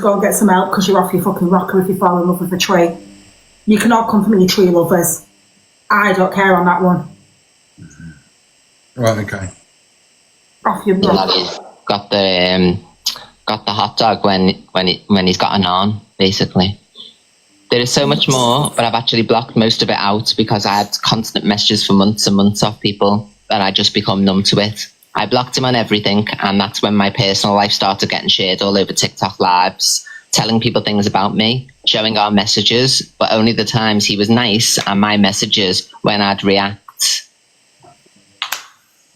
go and get some help because you're off your fucking rocker if you fall in love with a tree. You can all come from me, tree lovers. I don't care on that one. Right, okay. Off your rocker. Got the hot dog when he's got an on, basically. There is so much more, but I've actually blocked most of it out because I had constant messages for months and months off people that I just become numb to it. I blocked him on everything, and that's when my personal life started getting shared all over TikTok lives, telling people things about me, showing our messages, but only the times he was nice and my messages when I'd react.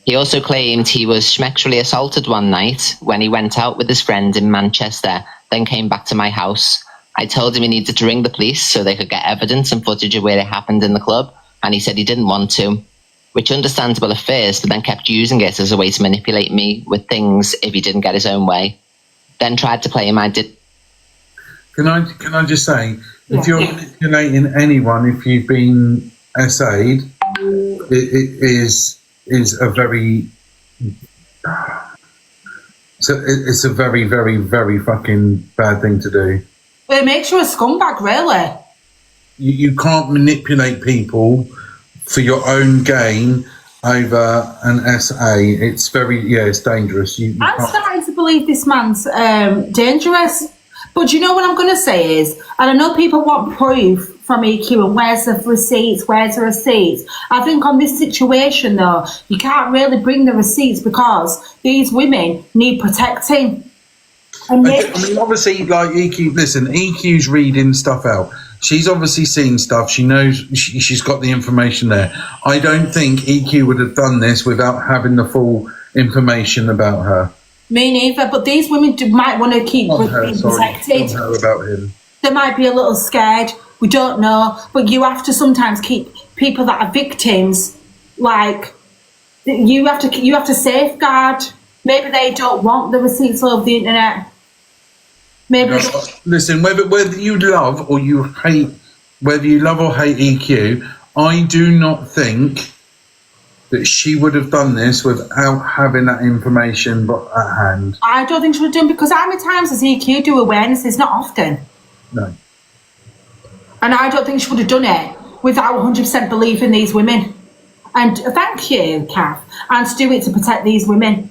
He also claimed he was sexually assaulted one night when he went out with his friend in Manchester, then came back to my house. I told him he needed to ring the police so they could get evidence and footage of where it happened in the club, and he said he didn't want to, which understandable at first, but then kept using it as a way to manipulate me with things if he didn't get his own way. Then tried to claim I did. Can I just say, if you're manipulating anyone, if you've been SA'd, it is a very, it's a very, very, very fucking bad thing to do. It makes you a scumbag, really. You can't manipulate people for your own gain over an SA. It's very, it's dangerous. I'm starting to believe this man's dangerous. But you know what I'm going to say is, and I know people want proof from EQ and where's the receipts, I think on this situation though, you can't really bring the receipts because these women need protecting. I mean, obviously, like EQ, listen, EQ's reading stuff out. She's obviously seen stuff. She knows she's got the information there. I don't think EQ would have done this without having the full information about her. Me neither, but these women might want to keep being protected. Not her, about him. They might be a little scared. We don't know. But you have to sometimes keep people that are victims, like, you have to safeguard. Maybe they don't want the receipts all over the internet. Maybe. Listen, whether you love or you hate, whether you love or hate EQ, I do not think that she would have done this without having that information at hand. I don't think she would have done, because how many times does EQ do awareness? It's not often. No. And I don't think she would have done it without 100% belief in these women. And thank you, Kath. And to do it to protect these women.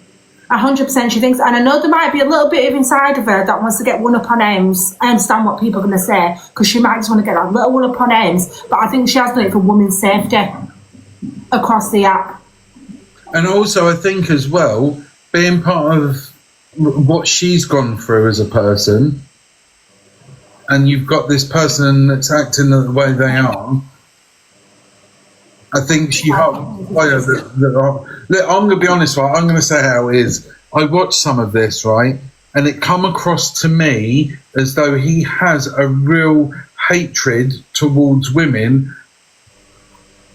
100% she thinks. And I know there might be a little bit of inside of her that wants to get one up on Ems. I understand what people are going to say, because she might just want to get that little one up on Ems. But I think she has done it for women's safety across the app. And also I think as well, being part of what she's gone through as a person, and you've got this person that's acting the way they are, I think she look, I'm going to be honest, right? I'm going to say how it is. I watched some of this, right? And it come across to me as though he has a real hatred towards women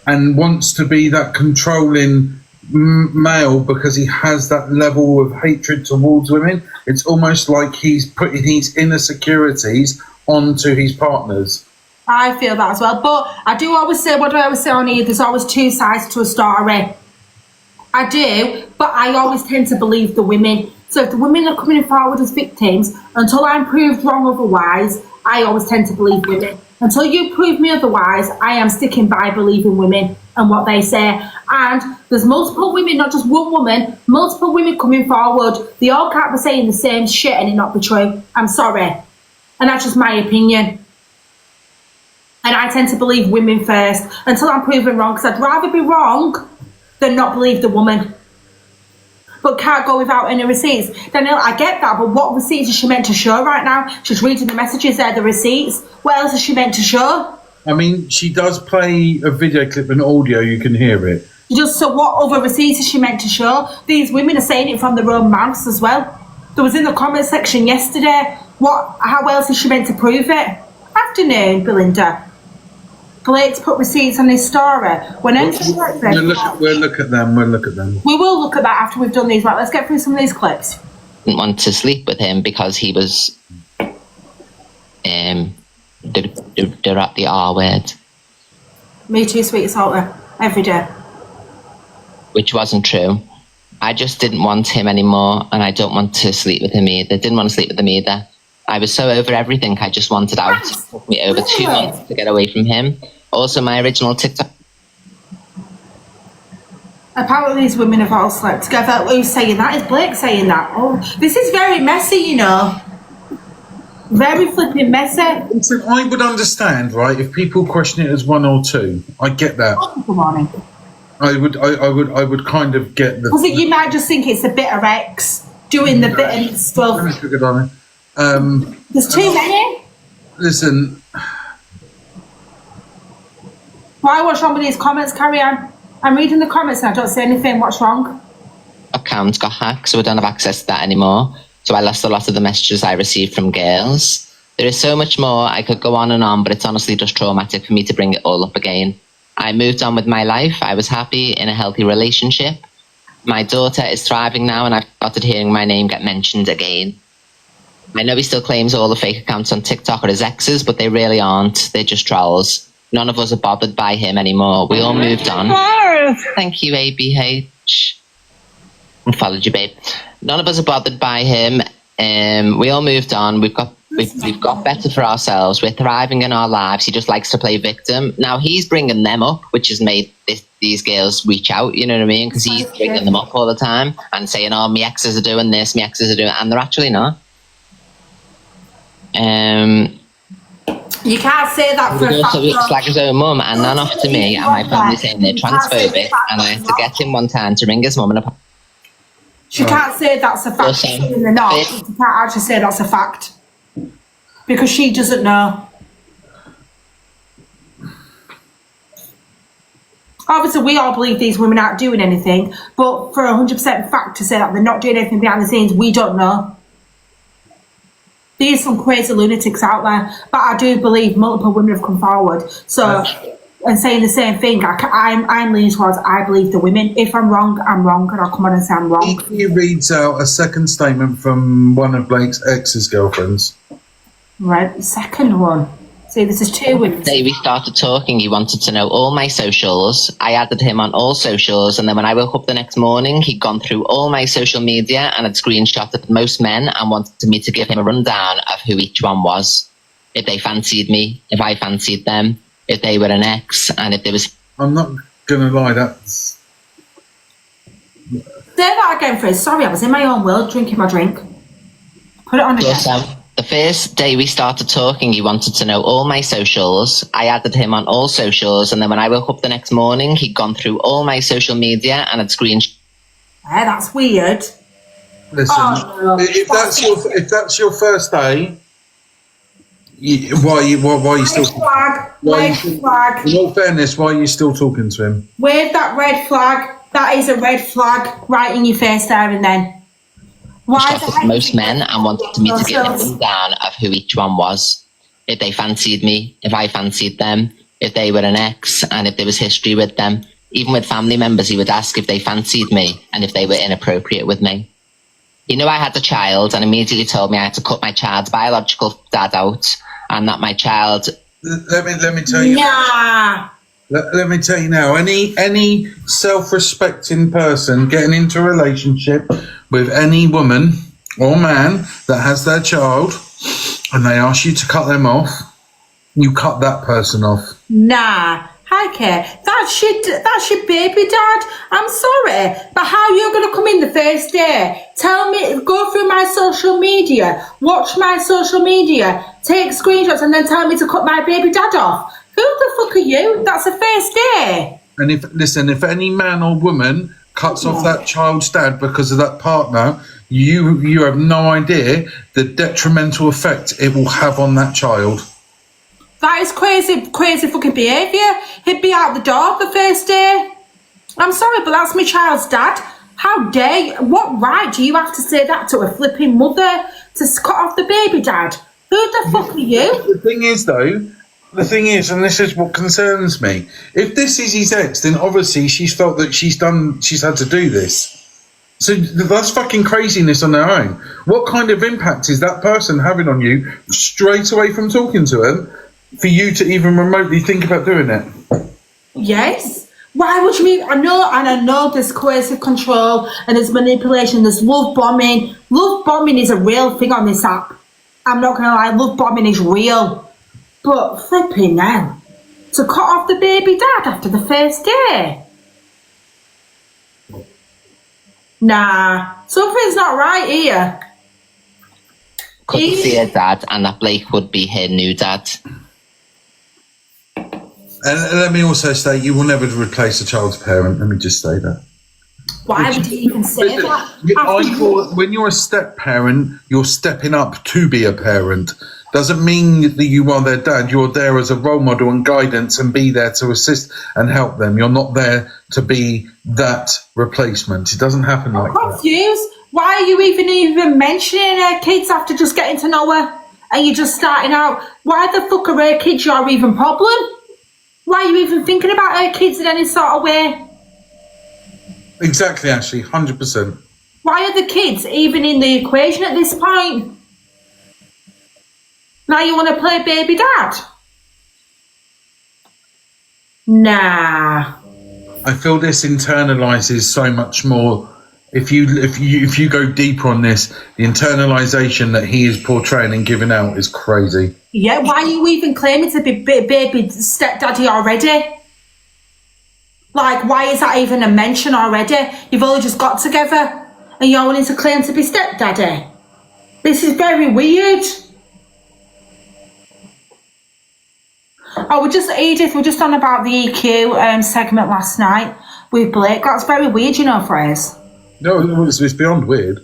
and wants to be that controlling male because he has that level of hatred towards women. It's almost like he's putting his inner securities onto his partners. I feel that as well. But I do always say, what do I always say on here? There's always two sides to a story. I do, but I always tend to believe the women. So if the women are coming forward as victims, until I'm proved wrong otherwise, I always tend to believe women. Until you prove me otherwise, I am sticking by believing women and what they say. And there's multiple women, not just one woman, multiple women coming forward. They all can't be saying the same shit and it not be true. I'm sorry. And that's just my opinion. And I tend to believe women first until I'm proven wrong, because I'd rather be wrong than not believe the woman. But can't go without any receipts. Danielle, I get that, but what receipts is she meant to show right now? She's reading the messages there, the receipts. What else is she meant to show? I mean, she does play a video clip and audio, you can hear it. Just so what other receipts is she meant to show? These women are saying it from their own mouths as well. There was in the comment section yesterday, how else is she meant to prove it? Afternoon, Belinda. Blake's put receipts on his story. We'll look at them. We will look at that after we've done these. Right, let's get through some of these clips. Didn't want to sleep with him because he was they're at the R word. Me too, sweet salter. Every day. Which wasn't true. I just didn't want him anymore, and I don't want to sleep with him either. Didn't want to sleep with him either. I was so over everything, I just wanted out. It took me over 2 months to get away from him. Also, my original TikTok. Apparently these women have all slept together. Who's saying that? Is Blake saying that? Oh, this is very messy, you know. Very flipping messy. So I would understand, right, if people question it as 1 or 2. I get that. Good morning. I would kind of get the. Because you might just think it's a bitter ex doing the bitter stuff. There's too many. Listen. Why? What's wrong with these comments? Carry on. I'm reading the comments and I don't say anything. What's wrong? Account got hacked, so I don't have access to that anymore. So I lost a lot of the messages I received from girls. There is so much more. I could go on, but it's honestly just traumatic for me to bring it all up again. I moved on with my life. I was happy in a healthy relationship. My daughter is thriving now, and I've started hearing my name get mentioned again. I know he still claims all the fake accounts on TikTok are his exes, but they really aren't. They're just trolls. None of us are bothered by him anymore. We all moved on. Thank you, ABH. I followed you, babe. None of us are bothered by him. We all moved on. We've got better for ourselves. We're thriving in our lives. He just likes to play victim. Now he's bringing them up, which has made these girls reach out. You know what I mean? Because he's bringing them up all the time and saying, "Oh, my exes are doing this. My exes are doing," and they're actually not. You can't say that for a fact. Also looks like his own mum, and none off to me and my family saying they're transphobic, and I had to get him one time to ring his mum and apologize. She can't say that's a fact. They're not. She can't actually say that's a fact because she doesn't know. Obviously, we all believe these women aren't doing anything, but for 100% fact to say that they're not doing anything behind the scenes, we don't know. There's some crazy lunatics out there, but I do believe multiple women have come forward. So, and saying the same thing, I'm leaning towards I believe the women. If I'm wrong, I'm wrong, and I'll come on and say I'm wrong. He reads out a second statement from one of Blake's ex's girlfriends. Right, the second one. See, this is 2 women. The day we started talking, he wanted to know all my socials. I added him on all socials, and then when I woke up the next morning, he'd gone through all my social media and had screenshotted most men and wanted me to give him a rundown of who each one was. If they fancied me, if I fancied them, if they were an ex, and if there was... I'm not going to lie, that's... Say that again, Frizz. Sorry, I was in my own world drinking my drink. Put it on again. The first day we started talking, he wanted to know all my socials. I added him on all socials, and then when I woke up the next morning, he'd gone through all my social media and had screenshot. That's weird. Listen, if that's your first day, why are you still? Red flag. In all fairness, why are you still talking to him? Wave that red flag. That is a red flag right in your face there and then. Why most men and wanted me to give them down of who each one was. If they fancied me, if I fancied them, if they were an ex, and if there was history with them. Even with family members, he would ask if they fancied me and if they were inappropriate with me. He knew I had a child and immediately told me I had to cut my child's biological dad out and that my child... Let me tell you. Nah. Let me tell you now, any self-respecting person getting into a relationship with any woman or man that has their child and they ask you to cut them off, you cut that person off. Nah. Hi, Kay. That's your baby dad. I'm sorry, but how are you going to come in the first day? Tell me, go through my social media, watch my social media, take screenshots, and then tell me to cut my baby dad off. Who the fuck are you? That's the first day. And if any man or woman cuts off that child's dad because of that partner, you have no idea the detrimental effect it will have on that child. That is crazy fucking behaviour. He'd be out the door the first day. I'm sorry, but that's my child's dad. How dare you? What right do you have to say that to a flipping mother to cut off the baby dad? Who the fuck are you? The thing is, and this is what concerns me, if this is his ex, then obviously she's felt that she's had to do this. So that's fucking craziness on their own. What kind of impact is that person having on you straight away from talking to him for you to even remotely think about doing it? Yes. Why would you mean? I know there's coercive control and there's manipulation, there's love bombing. Love bombing is a real thing on this app. I'm not gonna lie, love bombing is real. But flipping now. To cut off the baby dad after the first day? Nah, something's not right here. Couldn't see her dad, and that Blake would be her new dad. And let me also state, you will never replace a child's parent. Let me just say that. Why would you even say that? I thought when you're a step parent, you're stepping up to be a parent. Doesn't mean that you are their dad. You're there as a role model and guidance and be there to assist and help them. You're not there to be that replacement. It doesn't happen like that. I'm confused. Why are you even mentioning her kids after just getting to know her? And you're just starting out. Why the fuck are her kids your even problem? Why are you even thinking about her kids in any sort of way? Exactly, Ashley, 100%. Why are the kids even in the equation at this point? Now you want to play baby dad? Nah. I feel this internalizes so much more. If you go deeper on this, the internalization that he is portraying and giving out is crazy. Yeah, why are you even claiming to be baby stepdaddy already? Like, why is that even a mention already? You've only just got together and you're wanting to claim to be stepdaddy. This is very weird. Oh, Edith, we're just on about the EQ segment last night with Blake. That's very weird, you know, Fraser. No, it's beyond weird.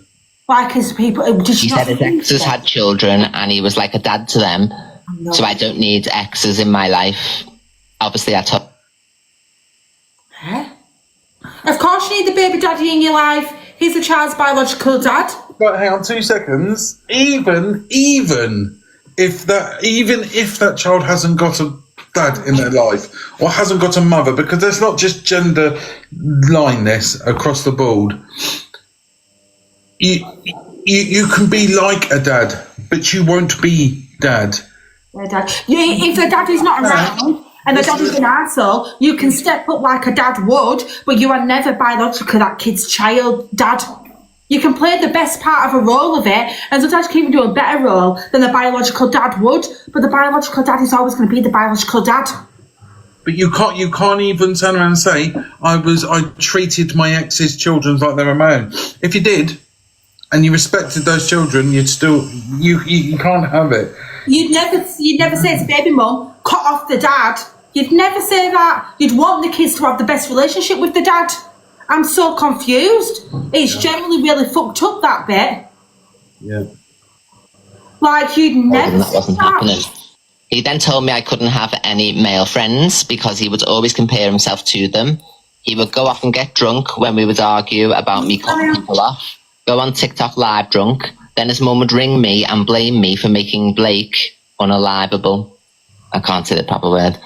Like, his people... He said his exes had children and he was like a dad to them. No. So I don't need exes in my life. Obviously, I told... Huh? Of course you need the baby daddy in your life. He's the child's biological dad. But hang on 2 seconds. Even if that child hasn't got a dad in their life or hasn't got a mother, because there's not just gender line this across the board. You can be like a dad, but you won't be dad. Dad. If the dad is not around and the dad is an arsehole, you can step up like a dad would, but you are never biologically that kid's child dad. You can play the best part of a role of it, and sometimes you can even do a better role than the biological dad would, but the biological dad is always going to be the biological dad. But you can't even turn around and say, I treated my ex's children like they were my own. If you did, and you respected those children, you can't have it. You'd never say to baby mum, cut off the dad. You'd never say that. You'd want the kids to have the best relationship with the dad. I'm so confused. It's generally really fucked up, that bit. Yeah. Like, you'd never that wasn't happening. He then told me I couldn't have any male friends because he would always compare himself to them. He would go off and get drunk when we would argue about me cutting people off, go on TikTok live drunk. Then his mum would ring me and blame me for making Blake unalivable. I can't say the proper word.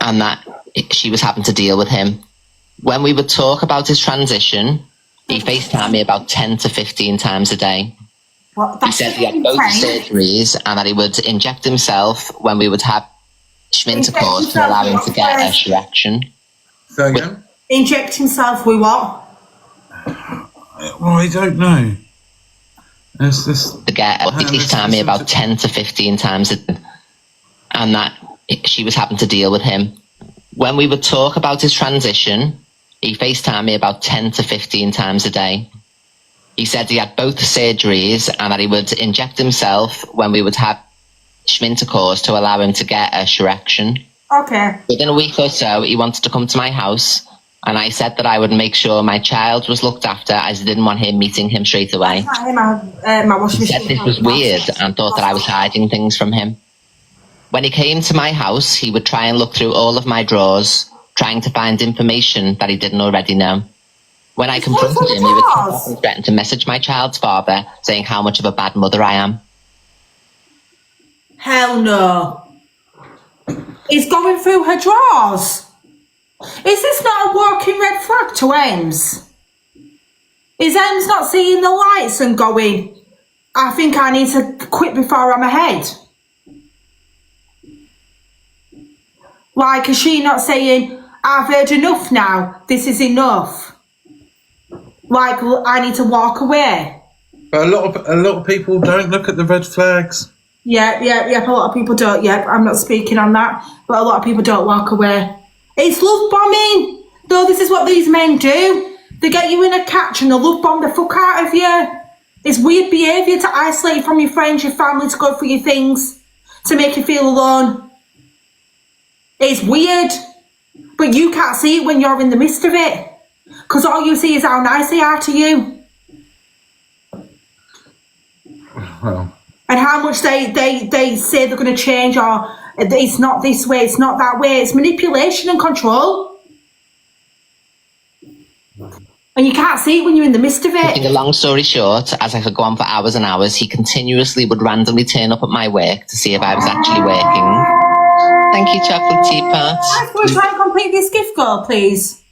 And that she was having to deal with him. When we would talk about his transition, he FaceTimed me about 10 to 15 times a day. He said he had both surgeries and that he would inject himself when we would have intercourse to allow him to get a erection. Say again? Inject himself with what? Well, I don't know. It's to get FaceTime me about 10 to 15 times a day, and that she was having to deal with him. When we would talk about his transition, he FaceTimed me about 10 to 15 times a day. He said he had both surgeries and that he would inject himself when we would have intercourse to allow him to get a erection. Okay. Within a week or so, he wanted to come to my house, and I said that I would make sure my child was looked after as I didn't want him meeting him straight away. He said this was weird and thought that I was hiding things from him. When he came to my house, he would try and look through all of my drawers, trying to find information that he didn't already know. When I confronted him, he would threaten to message my child's father, saying how much of a bad mother I am. Hell no. He's going through her drawers. Is this not a walking red flag to Ems? Is Ems not seeing the lights and going, I think I need to quit before I'm ahead? Like, is she not saying, I've heard enough now, this is enough? Like, I need to walk away? But a lot of people don't look at the red flags. Yeah. A lot of people don't. Yeah, I'm not speaking on that, but a lot of people don't walk away. It's love bombing. Though this is what these men do. They get you in a catch and they love bomb the fuck out of you. It's weird behaviour to isolate you from your friends, your family, to go through your things, to make you feel alone. It's weird, but you can't see it when you're in the midst of it, because all you see is how nice they are to you. Well, And how much they say they're going to change, or it's not this way, it's not that way. It's manipulation and control. And you can't see it when you're in the midst of Making a it. long story short, as I could go on for hours and hours, he continuously would randomly turn up at my work to see if I was actually working. Thank you, Chocolate Teapot. Can we try and complete this gift goal, please?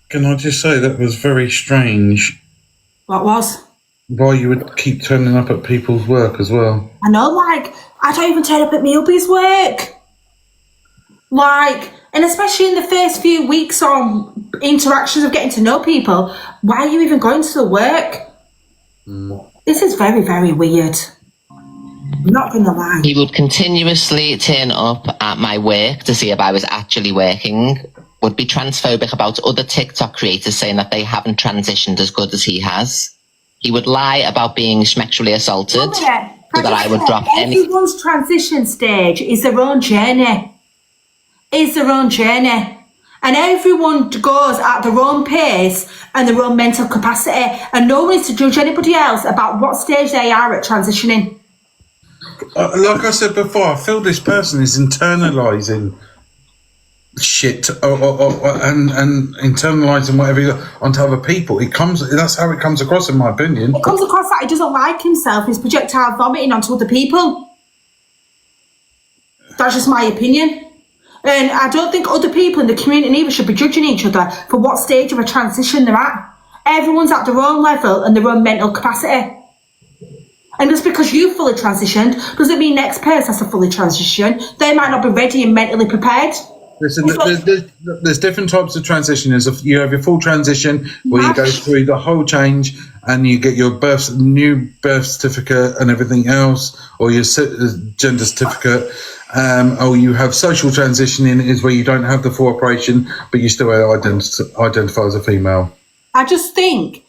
can I just say that was very strange. What was? Why you would keep turning up at people's work as well. I know, like, I don't even turn up at my hubby's work. Like, and especially in the first few weeks on interactions of getting to know people, why are you even going to the work? This is very, very weird. I'm not going to lie. He would continuously turn up at my work to see if I was actually working, would be transphobic about other TikTok creators saying that they haven't transitioned as good as he has. He would lie about being sexually assaulted so that I would drop any... Everyone's transition stage is their own journey. Is their own journey. And everyone goes at their own pace and their own mental capacity. And no one is to judge anybody else about what stage they are at transitioning. Like I said before, I feel this person is internalising shit and internalising whatever onto other people. That's how it comes across, in my opinion. It comes across that he doesn't like himself. He's projectile vomiting onto other people. That's just my opinion. And I don't think other people in the community either should be judging each other for what stage of a transition they're at. Everyone's at their own level and their own mental capacity. And just because you've fully transitioned doesn't mean next person has to fully transition. They might not be ready and mentally prepared. Listen, there's different types of transition. You have your full transition where you go through the whole change and you get your new birth certificate and everything else, or your gender certificate. Or you have social transitioning is where you don't have the full operation, but you still identify as a female. I just think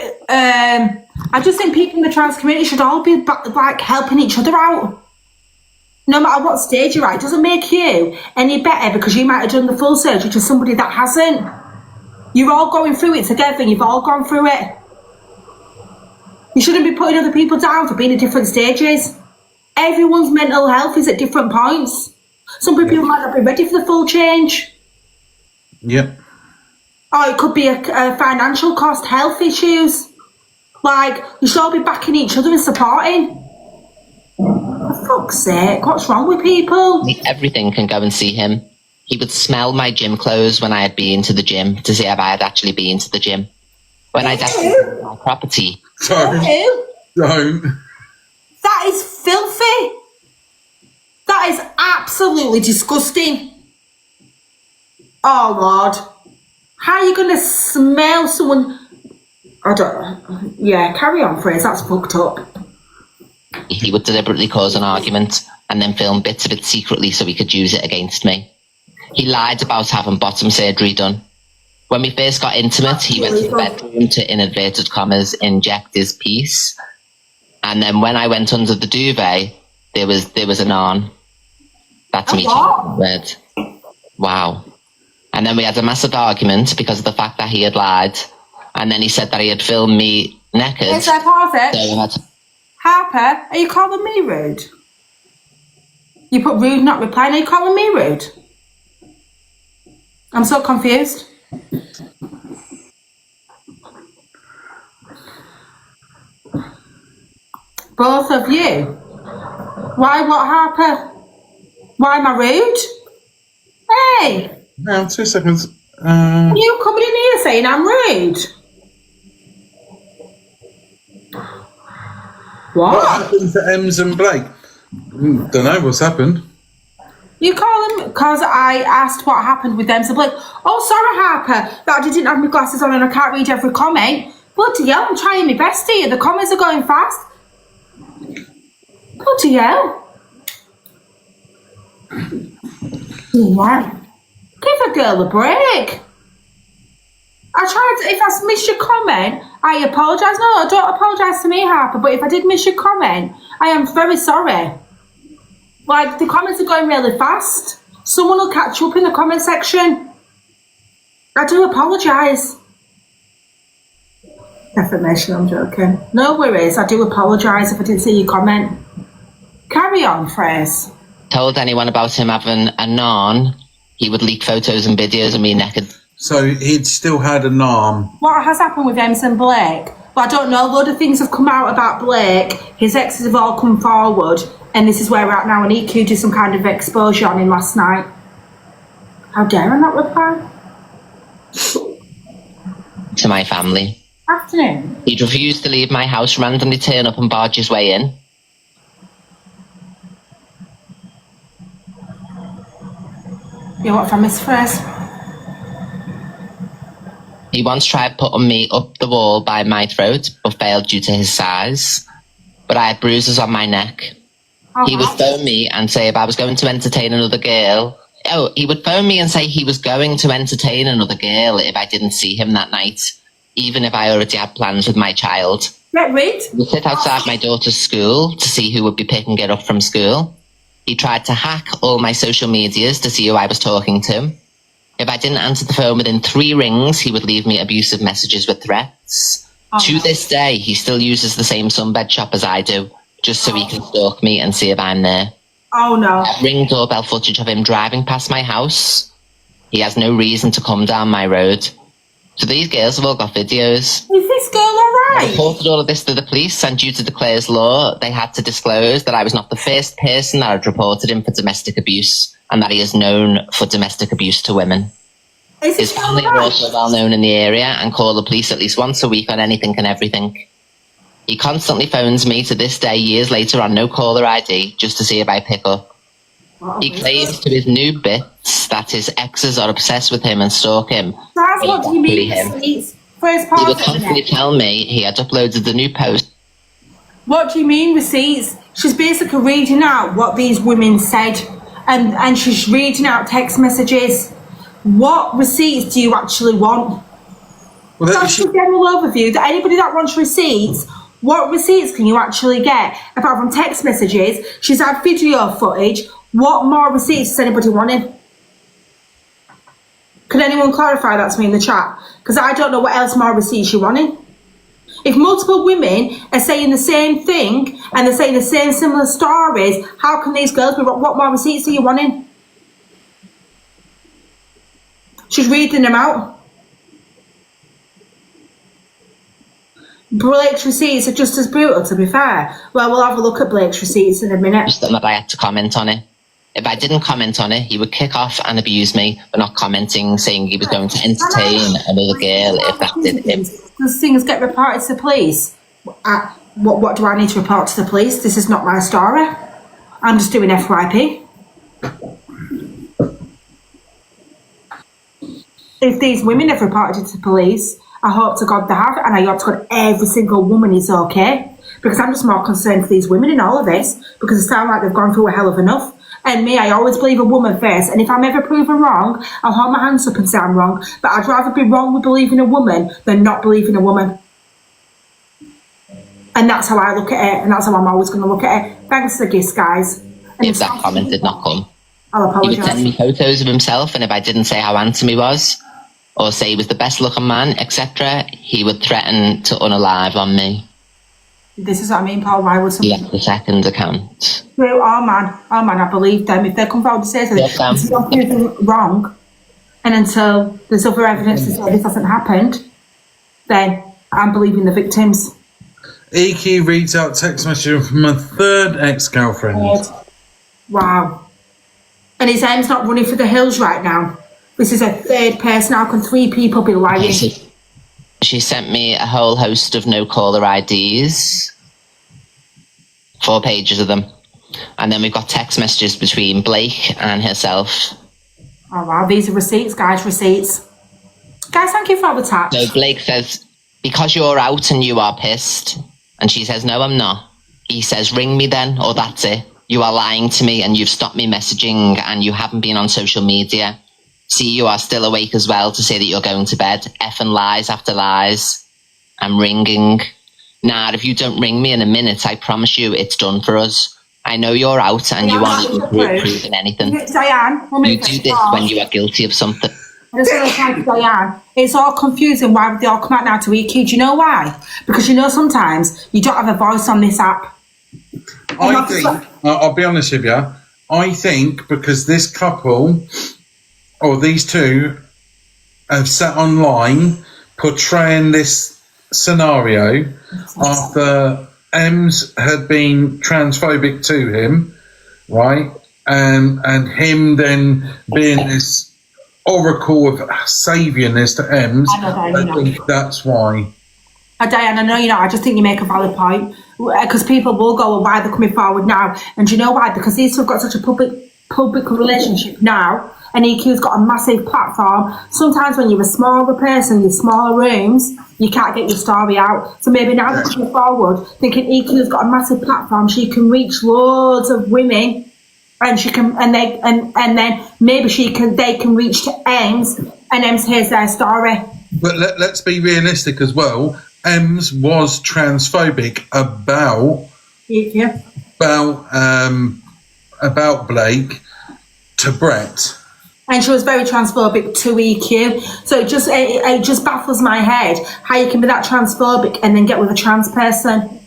people in the trans community should all be like helping each other out. No matter what stage you're at, it doesn't make you any better because you might have done the full surgery to somebody that hasn't. You're all going through it together. You've all gone through it. You shouldn't be putting other people down for being at different stages. Everyone's mental health is at different points. Some people might not be ready for the full change. Yep. Or it could be a financial cost, health issues. Like, you should all be backing each other and supporting. For fuck's sake, what's wrong with people? Everything can go and see him. He would smell my gym clothes when I had been to the gym to see if I had actually been to the gym. When I'd actually been to my property. Don't. That is filthy. That is absolutely disgusting. Oh, Lord. How are you going to smell someone... Yeah, carry on, Fraser. That's fucked up. He would deliberately cause an argument and then film bits of it secretly so he could use it against me. He lied about having bottom surgery done. When we first got intimate, he went to the bedroom to, in inverted commas, inject his piece. And then when I went under the duvet, there was an on. That's me changing the word. Wow. And then we had a massive argument because of the fact that he had lied. And then he said that he had filmed me naked. Is that Harper? So Harper, are you calling me rude? You put rude, not replying. Are you calling me rude? I'm so confused. Both of you. Why, what, Harper? Why am I rude? Hey! No, 2 seconds. Are you coming in here saying I'm rude? What happened to Ems and Blake? Don't know what's happened. You call them because I asked what happened with them. So Blake, oh sorry Harper, that I didn't have my glasses on and I can't read every comment. Bloody hell, I'm trying my best here. The comments are going fast. Bloody hell. Yeah. Give a girl a break. If I missed your comment, I apologise. No, don't apologise to me, Harper, but if I did miss your comment, I am very sorry. Like, the comments are going really fast. Someone will catch you up in the comment section. I do apologise. Defamation, I'm joking. No worries, I do apologise if I didn't see your comment. Carry on, Fraser. Told anyone about him having a non, he would leak photos and videos of me naked. So he'd still had an arm. What has happened with Emerson Blake? Well, I don't know. A load of things have come out about Blake. His exes have all come forward, and this is where we're at now. And EQ did some kind of exposure on him last night. How dare I not reply? To my family. Afternoon. He'd refused to leave my house, randomly turn up and barge his way in. You what from his first? He once tried putting me up the wall by my throat, but failed due to his size. But I had bruises on my neck. He would phone me and say if I was going to entertain another girl. He would phone me and say he was going to entertain another girl if I didn't see him that night, even if I already had plans with my child. Wait. We'd sit outside my daughter's school to see who would be picking her up from school. He tried to hack all my social medias to see who I was talking to. If I didn't answer the phone within 3 rings, he would leave me abusive messages with threats. To this day, he still uses the same sunbed shop as I do, just so he can stalk me and see if I'm there. Oh, no. I have ring doorbell footage of him driving past my house. He has no reason to come down my road. So these girls have all got videos. Is this girl I alright? reported all of this to the police, and due to Declare's law, they had to disclose that I was not the first person that had reported him for domestic abuse, and that he is known for domestic abuse to women. His family are also well known in the area and call the police at least once a week on anything and everything. He constantly phones me to this day, years later, on no caller ID, just to see if I pick up. He claims to his new bits that his exes are obsessed with him and stalk him. That's what do you mean? Receipts? First part He would constantly tell me he had uploaded the new post. What do you mean receipts? She's basically reading out what these women said, and she's reading out text messages. What receipts do you actually want? Well, That's the general overview. That anybody that wants receipts, what receipts can you actually get? Apart from text messages, she's had video footage. What more receipts does anybody want? Can anyone clarify that to me in the chat? Because I don't know what else more receipts you're wanting. If multiple women are saying the same thing and they're saying the same similar stories, how can these girls be? What more receipts are you wanting? She's reading them out. Blake's receipts are just as brutal, to be fair. Well, we'll have a look at Blake's receipts in a minute. Just that I had to comment on it. If I didn't comment on it, he would kick off and abuse me for not commenting, saying he was going to entertain another girl if that did him. Does things get reported to the police? What do I need to report to the police? This is not my story. I'm just doing FYP. If these women have reported it to police, I hope to God they have, and I hope to God every single woman is okay. Because I'm just more concerned for these women in all of this, because it sounds like they've gone through a hell of enough. And me, I always believe a woman first, and if I'm ever proven wrong, I'll hold my hands up and say I'm wrong. But I'd rather be wrong with believing a woman than not believing a woman. And that's how I look at it, and that's how I'm always going to look at it. Thanks for the gifts, guys. And If that comment did not come, I'll he would send me apologise. photos of himself, and if I didn't say how handsome he was, or say he was the best looking man, etc., he would threaten to unalive on me. This is what I mean, Paul. Why would He somebody... left the second account. Oh man, I believe them. If they come forward to say something, Yes, ma'am. it's not proven wrong, and until there's other evidence to say this hasn't happened, then I'm believing the victims. EQ reads out text message from a third ex-girlfriend. Wow. And his aim's not running for the hills right now. This is a third person. How can 3 people be lying? She sent me a whole host of no caller IDs, 4 pages of them, and then we've got text messages between Blake and herself. Oh wow, these are receipts, guys, receipts. Guys, thank you for all the taps. So Blake says because you're out and you are pissed. And she says, no, I'm not. He says, ring me then, or that's it. You are lying to me and you've stopped me messaging and you haven't been on social media. See, you are still awake as well to say that you're going to bed. Effing lies after lies. I'm ringing. Nah, if you don't ring me in a minute, I promise you it's done for us. I know you're out and you aren't proving anything. Diane, you do this when you are guilty of something. I just want to thank you, Diane. It's all confusing why they all come out now to EQ. Do you know why? Because you know sometimes you don't have a voice on this app. I think, I'll be honest with you, I think because this couple, or these two, have sat online portraying this scenario after Ems had been transphobic to him, right? And him then being this oracle of saviourness to Ems. I think that's why. Diane, I know you're not. I just think you make a valid point. Because people will go, well, why they're coming forward now. And do you know why? Because these two have got such a public relationship now, and EQ's got a massive platform. Sometimes when you're a smaller person in smaller rooms, you can't get your story out. So maybe now they're coming forward, thinking EQ's got a massive platform, she can reach loads of women, and she can, and then maybe they can reach to Ems, and Ems hears their story. But let's be realistic as well. Ems was transphobic about Blake to Brett. And she was very transphobic to EQ. So it just baffles my head how you can be that transphobic and then get with a trans person.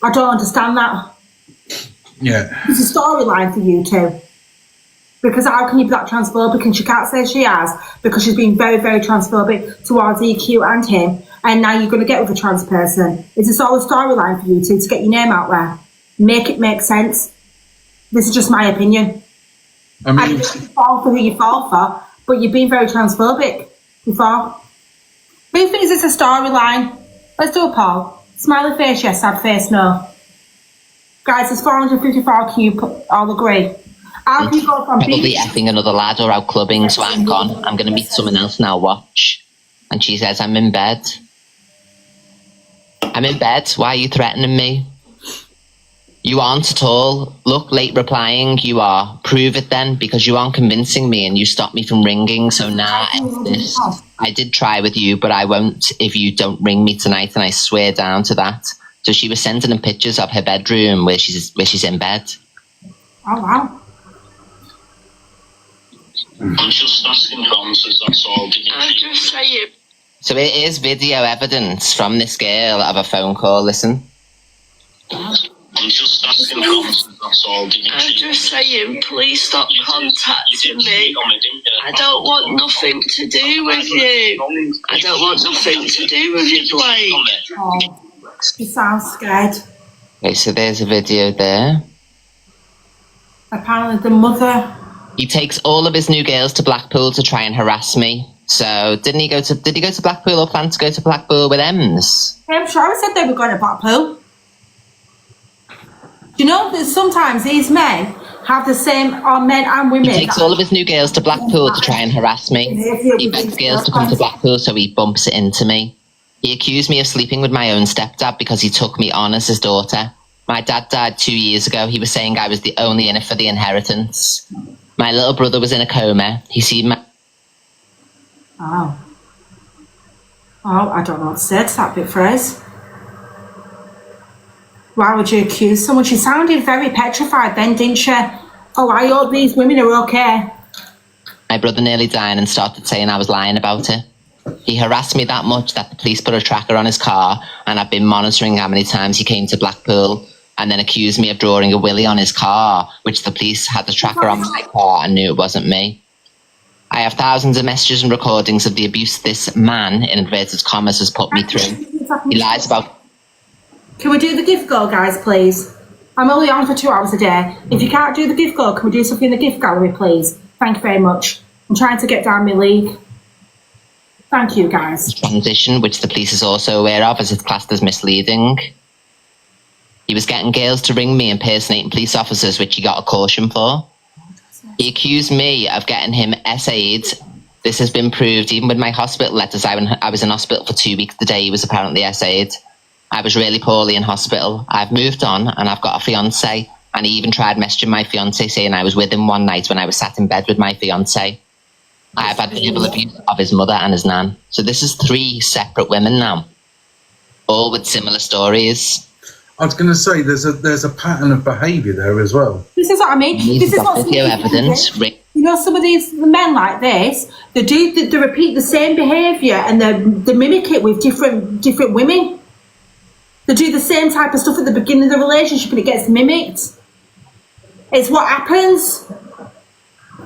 I don't understand that. Yeah. It's a storyline for you two. Because how can you be that transphobic? And she can't say she has, because she's been very, very transphobic towards EQ and him. And now you're going to get with a trans person. It's a solid storyline for you two to get your name out there. Make it make sense. This is just my opinion. I mean, you fall for who you fall for, but you've been very transphobic before. Who thinks it's a storyline? Let's do a poll. Smiley face, yes. Sad face, no. Guys, there's 454. Can you all agree? How can you go from probably effing another lad or out clubbing, so I'm gone. I'm going to meet someone else now. Watch. And she says, I'm in bed. I'm in bed. Why are you threatening me? You aren't at all. Look, late replying, you are. Prove it then, because you aren't convincing me and you stopped me from ringing. So now, this. I did try with you, but I won't if you don't ring me tonight, and I swear down to that. So she was sending him pictures of her bedroom where she's in bed. Oh, wow. I'm just asking answers, that's all. I'm just saying. So it is video evidence from this girl of a phone call. Listen. I'm just asking answers, that's all. I'm just saying, please stop contacting me. I don't want nothing to do with you. I don't want nothing to do with you, Blake. Oh, you sound scared. Okay, so there's a video there. Apparently the mother... He takes all of his new girls to Blackpool to try and harass me. So did he go to Blackpool or plan to go to Blackpool with Ems? I'm sure I said they were going to Blackpool. Do you know that sometimes these men have the same, or men and women... He takes all of his new girls to Blackpool to try and harass me. He begs girls to come to Blackpool, so he bumps it into me. He accused me of sleeping with my own stepdad because he took me on as his daughter. My dad died 2 years ago. He was saying I was the only in it for the inheritance. My little brother was in a coma. He seen my... Oh, I don't know what to say to that bit phrase. Why would you accuse someone? She sounded very petrified then, didn't she? Oh, I hope these women are okay. My brother nearly died and started saying I was lying about it. He harassed me that much that the police put a tracker on his car, and I've been monitoring how many times he came to Blackpool, and then accused me of drawing a willy on his car, which the police had the tracker on my car and knew it wasn't me. I have thousands of messages and recordings of the abuse this man, in inverted commas, has put me through. He lies about... Can we do the gift goal, guys, please? I'm only on for 2 hours a day. If you can't do the gift goal, can we do something in the gift gallery, please? Thank you very much. I'm trying to get down my league. Thank you, guys. Transition, which the police is also aware of, as it's classed as misleading. He was getting girls to ring me impersonating police officers, which he got a caution for. He accused me of getting him SA'd This has been proved even with my hospital letters. I was in hospital for 2 weeks the day he was apparently essayed. I was really poorly in hospital. I've moved on and I've got a fiance, and he even tried messaging my fiance saying I was with him one night when I was sat in bed with my fiance. I have had verbal abuse of his mother and his nan. So this is 3 separate women now, all with similar stories. I was going to say there's a pattern of behaviour there as well. This is what I mean. This is what video evidence. You know, some of these men like this, they repeat the same behaviour and they mimic it with different women. They do the same type of stuff at the beginning of the relationship and it gets mimicked. It's what happens.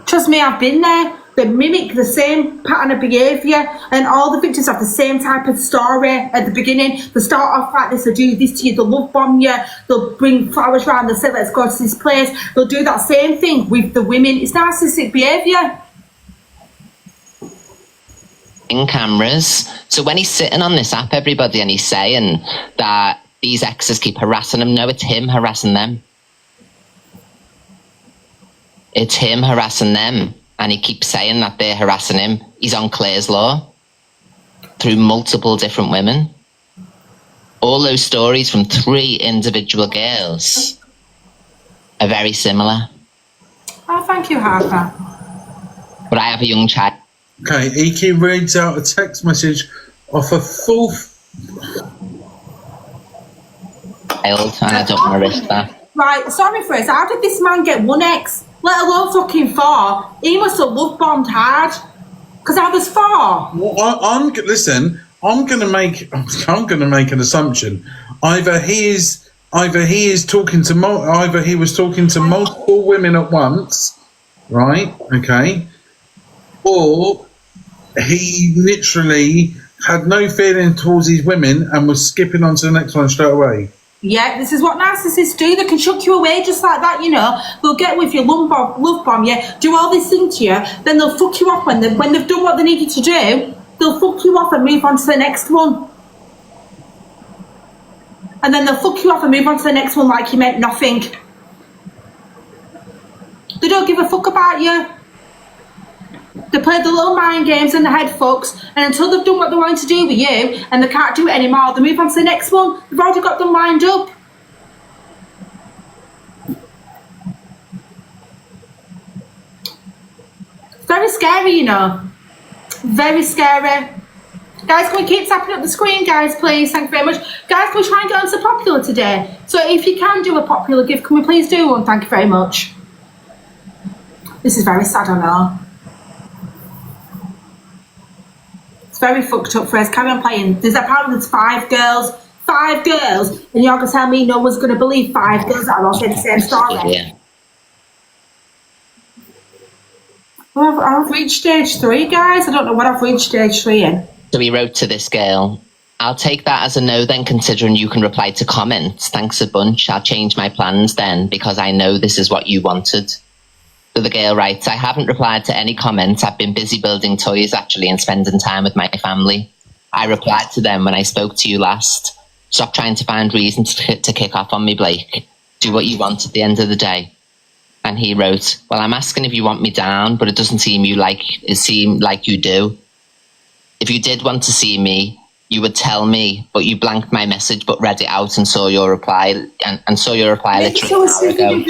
Trust me, I've been there. They mimic the same pattern of behaviour and all the victims have the same type of story at the beginning. They start off like this, they do this to you, they'll love bomb you, they'll bring flowers round, they'll say let's go to this place. They'll do that same thing with the women. It's narcissistic behaviour. In cameras. So when he's sitting on this app, everybody, and he's saying that these exes keep harassing him, no, it's him harassing them. It's him harassing them, and he keeps saying that they're harassing him. He's on Clare's Law through multiple different women. All those stories from 3 individual girls are very similar. Oh, thank you, Harper. But I have a young child. Okay, Iki reads out a text message off a full... child, and I don't want to risk that. Right, sorry for us. How did this man get 1 ex, let alone fucking 4? He must have love bombed hard. Because I was 4. Well, listen. I'm going to make an assumption. Either he was talking to multiple women at once, right? Okay, or he literally had no feeling towards these women and was skipping on to the next one straight away. Yeah, this is what narcissists do. They can chuck you away just like that, you know. They'll get with you, love bomb you, do all this thing to you, then they'll fuck you off when they've done what they need you to do. They'll fuck you off and move on to the next one. And then they'll fuck you off and move on to the next one like you meant nothing. They don't give a fuck about you. They play the little mind games and the head fucks, and until they've done what they want to do with you and they can't do it anymore, they move on to the next one. They've already got them lined up. It's very scary, you know. Very scary. Guys, can we keep tapping up the screen, guys, please? Thank you very much. Guys, can we try and get onto popular today? So if you can do a popular gift, can we please do one? Thank you very much. This is very sad, I know. It's very fucked up for us. Carry on playing. There's 5 girls. 5 girls. And you're going to tell me no one's going to believe 5 girls that are all saying the same story? Yeah. Well, I've reached stage 3, guys. I don't know what I've reached stage 3 in. So he wrote to this girl, I'll take that as a no then, considering you can reply to comments. Thanks a bunch. I'll change my plans then, because I know this is what you wanted. So the girl writes, I haven't replied to any comments. I've been busy building toys, actually, and spending time with my family. I replied to them when I spoke to you last. Stop trying to find reasons to kick off on me, Blake. Do what you want at the end of the day. And he wrote, well, I'm asking if you want me down, but it doesn't seem like you do. If you did want to see me, you would tell me, but you blanked my message but read it out and saw your reply and saw your reply literally an hour ago.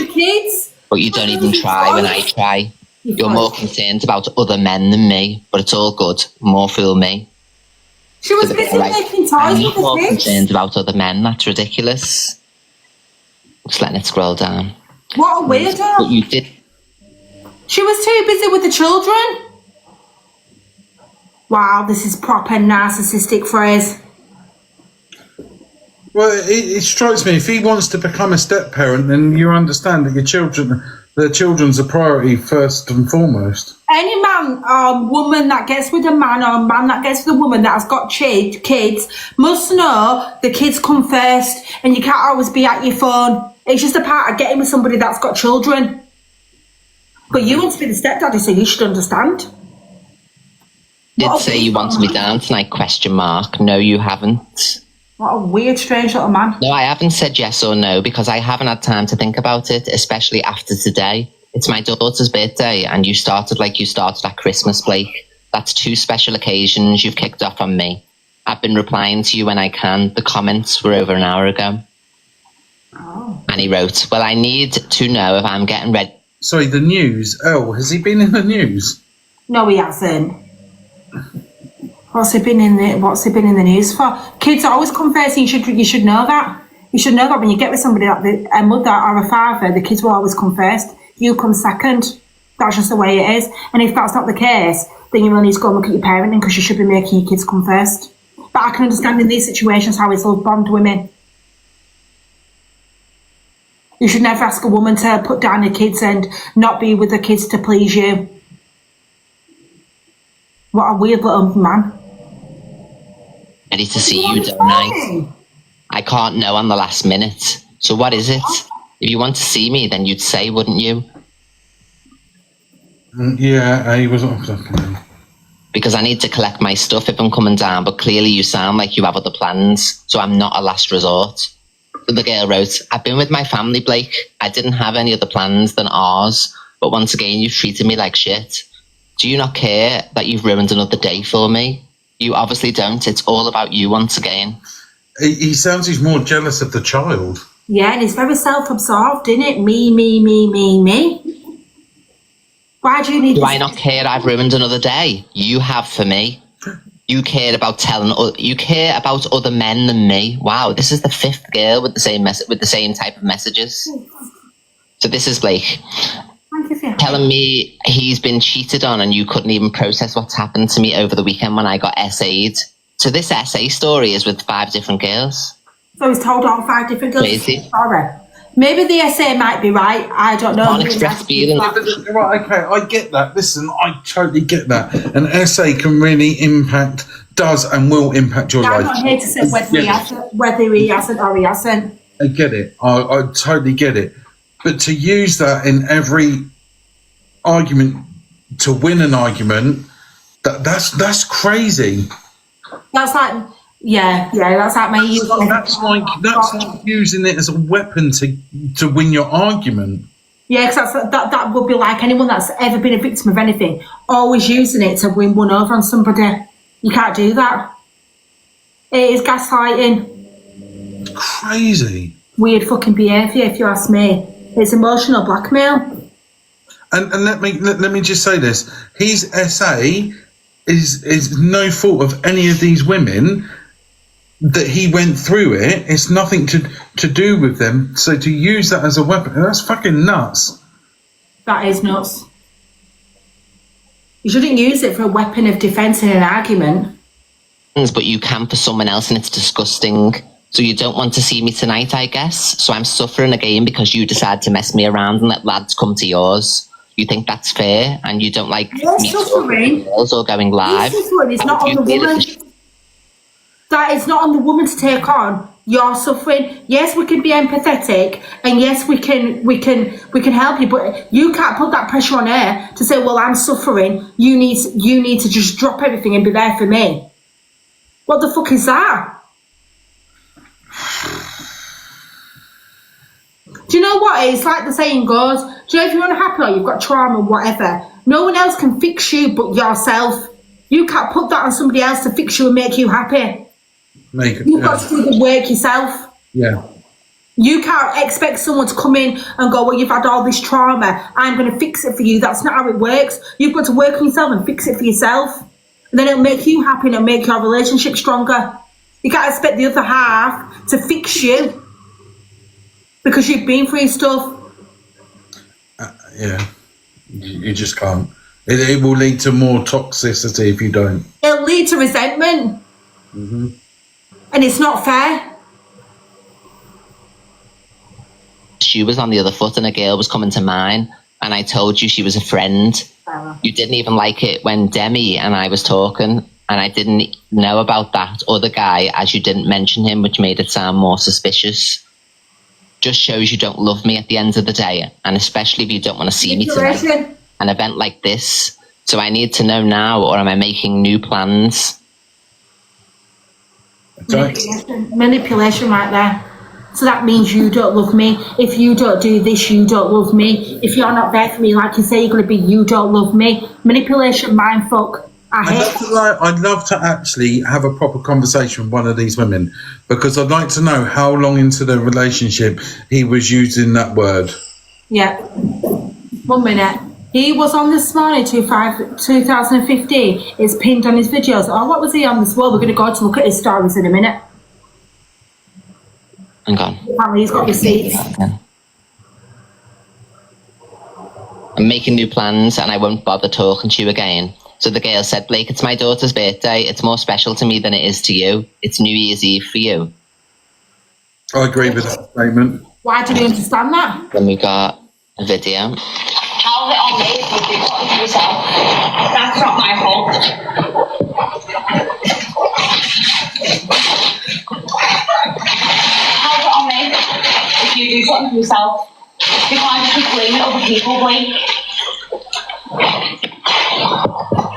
But you don't even try when I try. You're more concerned about other men than me, but it's all good. More fool me. She was busy making toys with the more kids. concerned about other men. That's ridiculous. Just letting it scroll down. What a weirdo. But you did. She was too busy with the children. Wow, this is proper narcissistic phrase. Well, it strikes me, if he wants to become a step-parent, then you understand that their children's a priority first and foremost. Any man or woman that gets with a man or a man that gets with a woman that has got kids must know the kids come first, and you can't always be at your phone. It's just a part of getting with somebody that's got children. But you want to be the stepdaddy, so you should understand. Did say you wanted me down tonight, ? No, you haven't. What a weird, strange little man. No, I haven't said yes or no because I haven't had time to think about it, especially after today. It's my daughter's birthday and you started like you started at Christmas, Blake. That's 2 special occasions you've kicked off on me. I've been replying to you when I can. The comments were over an hour ago. Oh. And he wrote, well, I need to know if I'm getting ready. Sorry, the news. Oh, has he been in the news? No, he hasn't. What's he been in the news for? Kids always come first. You should know that. You should know that when you get with somebody like a mother or a father, the kids will always come first. You come second. That's just the way it is. And if that's not the case, then you will need to go and look at your parenting, because you should be making your kids come first. But I can understand in these situations how it's love bombed women. You should never ask a woman to put down her kids and not be with the kids to please you. What a weird little man. Ready to see you, don't I? I can't know on the last minute. So what is it? If you want to see me, then you'd say, wouldn't you? Yeah, he was. Because I need to collect my stuff if I'm coming down, but clearly you sound like you have other plans, so I'm not a last resort. The girl wrote, I've been with my family, Blake. I didn't have any other plans than ours, but once again you've treated me like shit. Do you not care that you've ruined another day for me? You obviously don't. It's all about you once again. He sounds he's more jealous of the child. Yeah, and he's very self-absorbed, isn't it? Me. Why do you need... Do I not care I've ruined another day? You have for me. You care about other men than me. Wow, this is the 5th girl with the same type of messages. So this is Blake telling me he's been cheated on, and you couldn't even process what's happened to me over the weekend when I got essayed. So this essay story is with 5 different girls. So he's told all 5 different girls. Crazy. Sorry. Maybe the essay might be right. I don't know. Can't express feelings. Right, okay, I get that. Listen, I totally get that. An essay can really does and will impact your life. I'm not here to say whether he hasn't or he hasn't. I get it. I totally get it. But to use that in every argument to win an argument, that's crazy. That's like... Yeah, that's like my... That's like using it as a weapon to win your argument. Yeah, because that would be like anyone that's ever been a victim of anything, always using it to win one over on somebody. You can't do that. It is gaslighting. Crazy. Weird fucking behaviour, if you ask me. It's emotional blackmail. And let me just say this: his essay is no fault of any of these women. That he went through it, it's nothing to do with them. So to use that as a weapon, that's fucking nuts. That is nuts. You shouldn't use it for a weapon of defence in an argument. But you can for someone else, and it's disgusting. So you don't want to see me tonight, I guess. So I'm suffering again because you decide to mess me around and let lads come to yours. You think that's fair, and you don't like me suffering or going live. It's not on the woman. That is not on the woman to take on your suffering. Yes, we can be empathetic, and yes, we can help you, but you can't put that pressure on her to say, well, I'm suffering, you need to just drop everything and be there for me. What the fuck is that? Do you know what? It's like the saying goes, do you know, if you're unhappy or you've got trauma, whatever, no one else can fix you but yourself. You can't put that on somebody else to fix you and make you happy. You've got to do the work yourself. Yeah. You can't expect someone to come in and go, well, you've had all this trauma, I'm going to fix it for you. That's not how it works. You've got to work on yourself and fix it for yourself. And then it'll make you happy and it'll make your relationship stronger. You can't expect the other half to fix you because you've been through stuff. Yeah. You just can't. It will lead to more toxicity if you don't. It'll lead to resentment. Mm-hmm. And it's not fair. She was on the other foot and a girl was coming to mine, and I told you she was a friend. You didn't even like it when Demi and I was talking, and I didn't know about that other guy as you didn't mention him, which made it sound more suspicious. Just shows you don't love me at the end of the day, and especially if you don't want to see me tonight. An event like this. So I need to know now, or am I making new plans? Manipulation right there. So that means you don't love me. If you don't do this, you don't love me. If you're not there for me, like you say, you're going to be, you don't love me. Manipulation, mindfuck. I'd love to actually have a proper conversation with one of these women, because I'd like to know how long into the relationship he was using that word. Yeah. 1 minute. He was on this morning, 2015. It's pinned on his videos. Oh, what was he on this wall? We're going to go to look at his stories in a minute. Hang on. Apparently he's got receipts. I'm making new plans and I won't bother talking to you again. So the girl said, Blake, it's my daughter's birthday. It's more special to me than it is to you. It's New Year's Eve for you. I agree with that statement. Why do you understand that? Then we got a video. How's it on me if you do something to yourself? That's not my fault. How's it on me if you do something to yourself? You can't just blame it other people, Blake.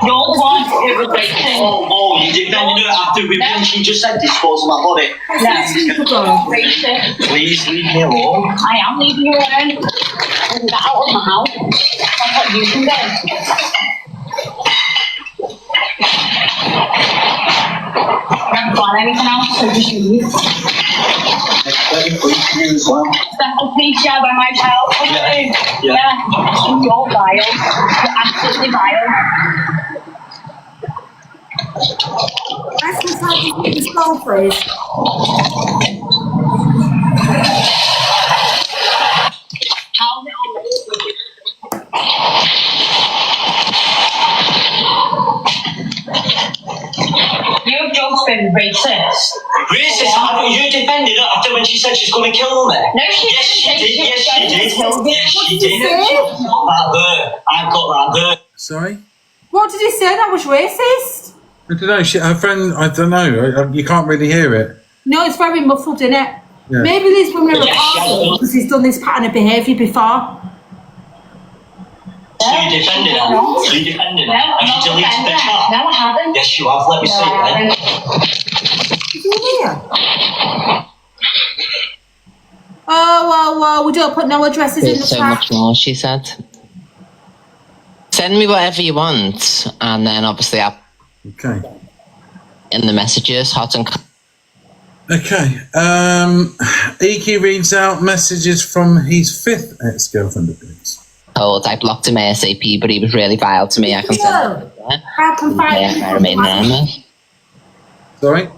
You're the one who was racing. Oh, you defended her after she just said dispose of my body. Yes, racist. Please leave me alone. I am leaving you alone. Get out of my house. That's what you can do. I haven't got anything else, so just leave. Special please share by my child. Yeah. Yeah. You're vile. You're absolutely vile. Ask us how to get this phone, please. You've just been racist. Racist? You defended her after when she said she's going to kill me. No, she Yes, she didn't. did. Yes, she did. What Yes, she did did. you say? I've got that there. I've got that there. Sorry? What did you say? That was racist? I don't know. Her friend, I don't know. You can't really hear it. No, it's very muffled, isn't it? Yeah. Maybe these women are Yes, retarded yes. because he's done this pattern of behaviour before. So you defended her. No. So you defended her. No, I'm And not you deleted defending the her. chat. No, I haven't. Yes, you have. Let me No, see I it then. haven't. Is he here? Oh, well, we don't put no addresses in the There's so chat. much more, she said. Send me whatever you want, and then obviously I'll Okay. in the messages, hot and cold. Okay. EQ reads out messages from his 5th ex-girlfriend of his. I blocked him ASAP, but he was really vile to me. I can send it. I can find I remain anonymous. Sorry?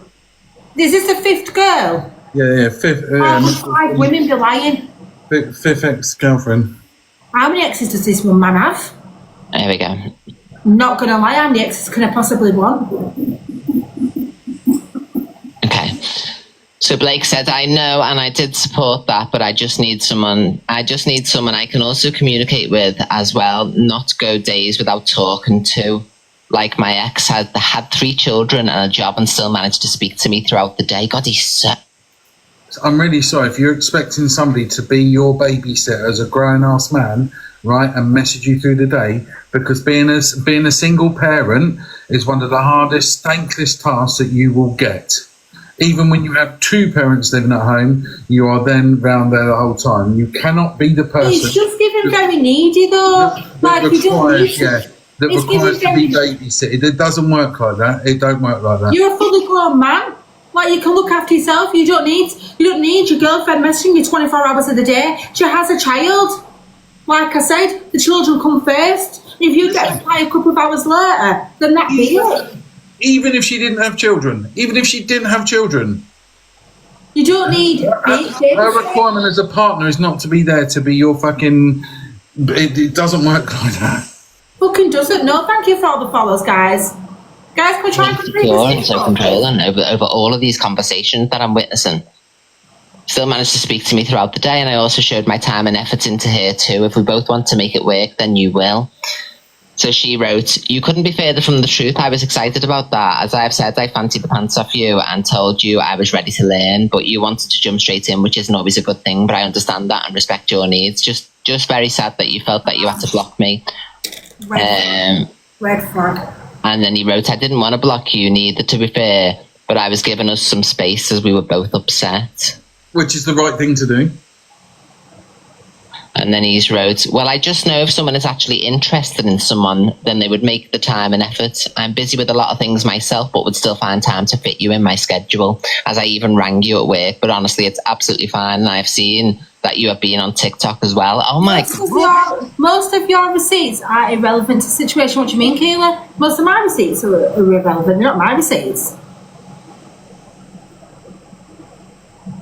Is this the 5th girl? Yeah, 5th, How can 5 women be lying? 5th ex-girlfriend. How many exes does this one man have? There we go. I'm not going to lie, how many exes can I possibly want? Okay. So Blake said, I know, and I did support that, but I just need someone I can also communicate with as well, not go days without talking to. Like my ex had 3 children and a job and still managed to speak to me throughout the day. God, he's so... I'm really sorry if you're expecting somebody to be your babysitter as a grown-ass man, right, and message you through the day, because being a single parent is one of the hardest, thankless tasks that you will get. Even when you have 2 parents living at home, you are then round there the whole time. You cannot be the person... He's just giving very needy though. that You don't need to. yeah, that It's requires to giving be very- babysitted. It doesn't work like that. It don't work like that. You're a fully grown man. Like, you can look after yourself. You don't need your girlfriend messaging you 24 hours of the day. She has a child. Like I said, the children come first. If you get a reply a couple of hours later, then that be it. Even if she didn't have children. You don't need her requirement as a partner is not to be there to be your fucking... It doesn't work like that. Fucking doesn't. No, thank you for all the follows, guys. Guys, can we try and complete Secure this? and so controlling over all of these conversations that I'm witnessing. Still managed to speak to me throughout the day, and I also showed my time and effort into her too. If we both want to make it work, then you will. So she wrote, you couldn't be further from the truth. I was excited about that. As I've said, I fancied the pants off you and told you I was ready to learn, but you wanted to jump straight in, which isn't always a good thing, but I understand that and respect your needs. Just very sad that you felt that you had to block me. Red flag. And then he wrote, I didn't want to block you neither, to be fair, but I was giving us some space as we were both upset. Which is the right thing to do. And And then he's wrote, well, I just know if someone is actually interested in someone, then they would make the time and effort. I'm busy with a lot of things myself, but would still find time to fit you in my schedule, as I even rang you at work. But honestly, it's absolutely fine. And I've seen that you have been on TikTok as well. Oh my God. Most of your receipts are irrelevant to the situation. What do you mean, Kayla? Most of my receipts are irrelevant. They're not my receipts.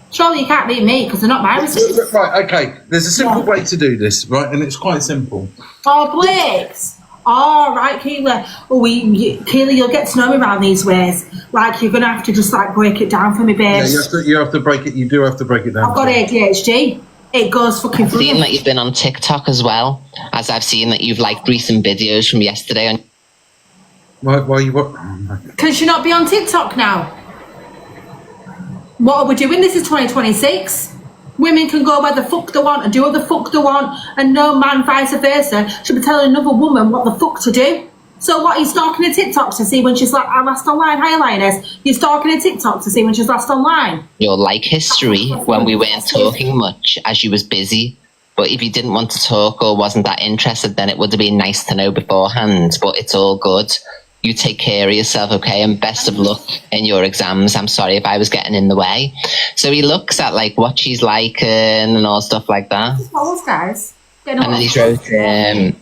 Surely you can't beat me because they're not my receipts. Right, okay. There's a simple way to do this, right? And it's quite simple. Oh, Blakes. Oh, right, Kayla. Oh, Kayla, you'll get to know me around these ways. Like, you're going to have to just, like, break it down for me, babes. Yeah, you have to break it. You do have to break it down. I've got ADHD. It goes fucking I've through. seen that you've been on TikTok as well, as I've seen that you've liked recent videos from yesterday. Why you what? Can she not be on TikTok now? What are we doing? This is 2026. Women can go where the fuck they want and do what the fuck they want, and no man, vice versa, should be telling another woman what the fuck to do. So what, are you stalking her TikTok to see when she's like, last online? Hi, Lioness. You're stalking her TikTok to see when she's last online? Your like history when we weren't talking much as you was busy. But if you didn't want to talk or wasn't that interested, then it would have been nice to know beforehand. But it's all good. You take care of yourself, okay? And best of luck in your exams. I'm sorry if I was getting in the way. So he looks at like what she's liking and all stuff like that. Follows, guys. And then he wrote,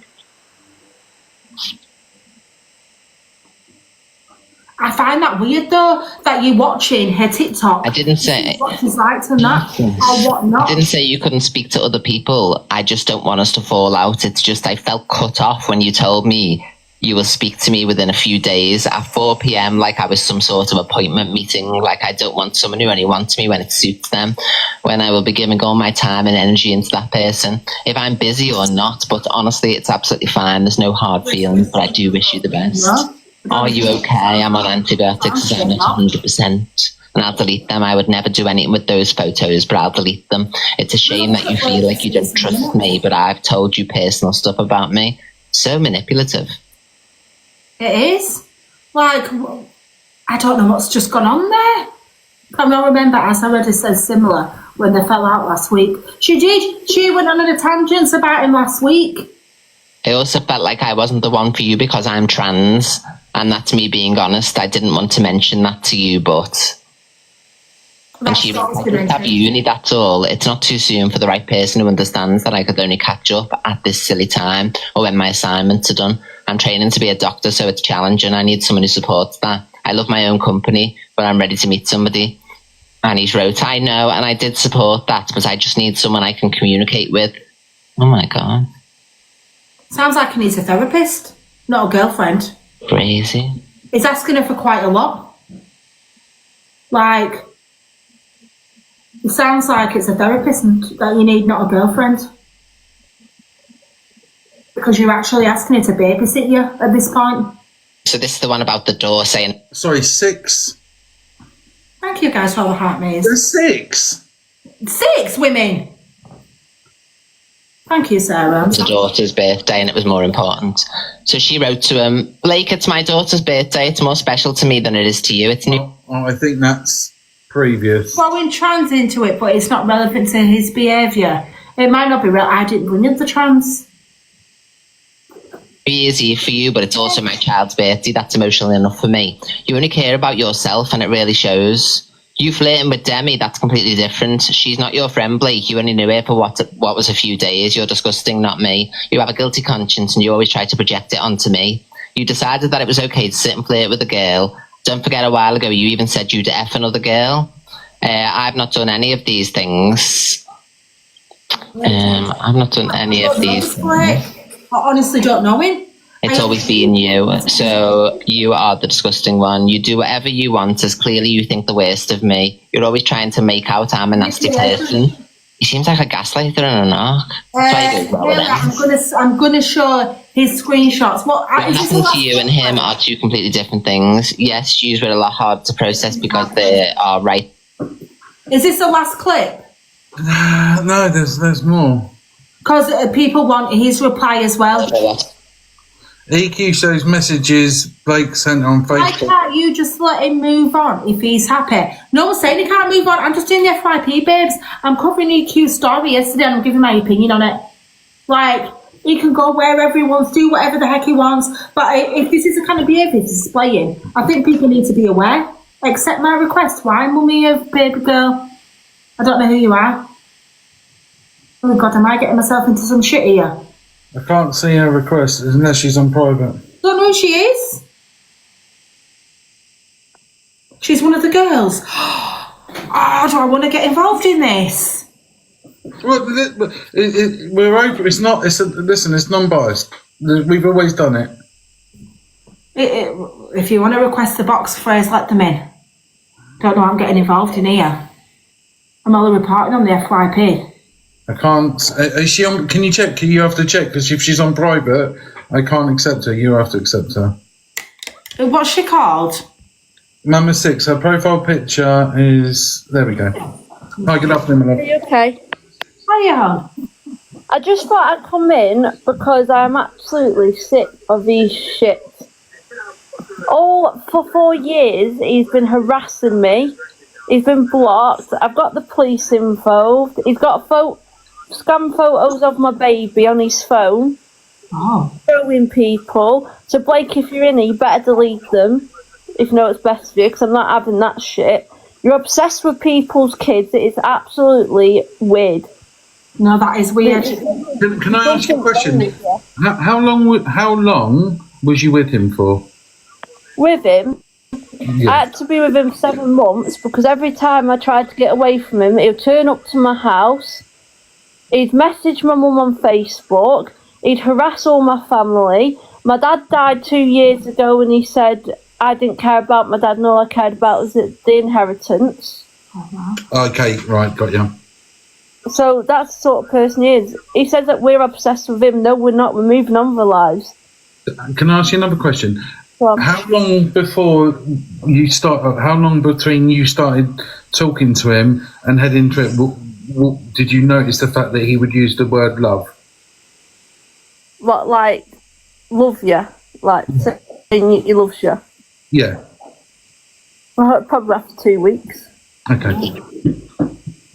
I find that weird though, that you're watching her TikTok. I didn't say what she's liked and that, or what not. I didn't say you couldn't speak to other people. I just don't want us to fall out. It's just I felt cut off when you told me you will speak to me within a few days at 4 p.m. like I was some sort of appointment meeting. Like I don't want someone who only wants me when it suits them, when I will be giving all my time and energy into that person, if I'm busy or not. But honestly, it's absolutely fine. There's no hard feelings, but I do wish you the best. Are you okay? I'm on antibiotics, so I'm not 100%. And I'll delete them. I would never do anything with those photos, but I'll delete them. It's a shame that you feel like you don't trust me, but I've told you personal stuff about me. So manipulative. It is. Like, I don't know what's just gone on there. I don't remember, as I already said, similar when they fell out last week. She did. She went on a tangent about him last week. I also felt like I wasn't the one for you because I'm trans, and that's me being honest. I didn't want to mention that to you, but... And she was like, I just have uni, that's all. It's not too soon for the right person who understands that I could only catch up at this silly time or when my assignments are done. I'm training to be a doctor, so it's challenging. I need someone who supports that. I love my own company, but I'm ready to meet somebody. And he wrote, I know, and I did support that, but I just need someone I can communicate with. Oh my God. Sounds like he needs a therapist, not a girlfriend. Crazy. He's asking her for quite a lot. Like, it sounds like it's a therapist that you need, not a girlfriend. Because you're actually asking her to babysit you at this point. So this is the one about the door saying... Sorry, 6. Thank you guys for all the heart maze. There's 6. 6 women! Thank you, Sarah. It's a daughter's birthday and it was more important. So she wrote to him, Blake, it's my daughter's birthday. It's more special to me than it is to you. It's new. Oh, I think that's previous. Throwing trans into it, but it's not relevant to his behaviour. It might not be real. I didn't bring in the trans. Easy for you, but it's also my child's birthday. That's emotional enough for me. You only care about yourself and it really shows. You flirting with Demi, that's completely different. She's not your friend, Blake. You only knew her for what was a few days. You're disgusting, not me. You have a guilty conscience and you always try to project it onto me. You decided that it was okay to sit and flirt with a girl. Don't forget a while ago you even said you'd F another girl. I've not done any of these things. I've not done any of these things. I honestly don't know him. It's always been you. So you are the disgusting one. You do whatever you want, as clearly you think the worst of me. You're always trying to make out I'm a nasty person. He seems like a gaslighter and a narc. That's why you go well I'm gonna show his screenshots. What happened to you and him are two completely different things. Yes, shoes were a lot harder to process because they are right. Is this the last clip? No, there's more. Because people want his reply as well. EQ shows messages Blake sent on Facebook. Why can't you just let him move on if he's happy? No one's saying he can't move on. I'm just doing the FYP, babes. I'm covering EQ's story yesterday and I'm giving my opinion on it. Like, he can go wherever he wants, do whatever the heck he wants. But if this is the kind of behaviour he's displaying, I think people need to be aware. Accept my request. Why, mummy of baby girl? I don't know who you are. Oh God, am I getting myself into some shit here? I can't see her request unless she's on private. Don't know who she is. She's one of the girls. Oh, do I want to get involved in this? Well, we're open. It's not. Listen. It's non-biased. We've always done it. If you want to request the box phrase, let them in. Don't know what I'm getting involved in here. I'm only reporting on the FYP. I can't. Is she on? Can you check? You have to check because if she's on private, I can't accept her. You have to accept her. What's she called? Number 6. Her profile picture is. There we go. Hi, good afternoon, my love. Are you okay? Hiya. I just thought I'd come in because I'm absolutely sick of these shit. All for 4 years, he's been harassing me. He's been blocked. I've got the police involved. He's got scam photos of my baby on his phone. Oh. Showing people. So Blake, if you're in here, you better delete them. If you know what's best for you, because I'm not having that shit. You're obsessed with people's kids. It is absolutely weird. No, that is weird. Can I ask you a question? How long was you with him for? With him, Yeah. I had to be with him 7 months because every time I tried to get away from him, he'd turn up to my house. He'd message my mum on Facebook. He'd harass all my family. My dad died 2 years ago and he said I didn't care about my dad and all I cared about was the inheritance. Okay, right, got you. So that's the sort of person he is. He says that we're obsessed with him. No, we're not. We're moving on with our lives. Can I ask you another question? Well, How long before you start? How long between you started talking to him and heading to it? Did you notice the fact that he would use the word love? what, like, love you? Like, saying he loves you? Yeah. Well, probably after 2 weeks. Okay.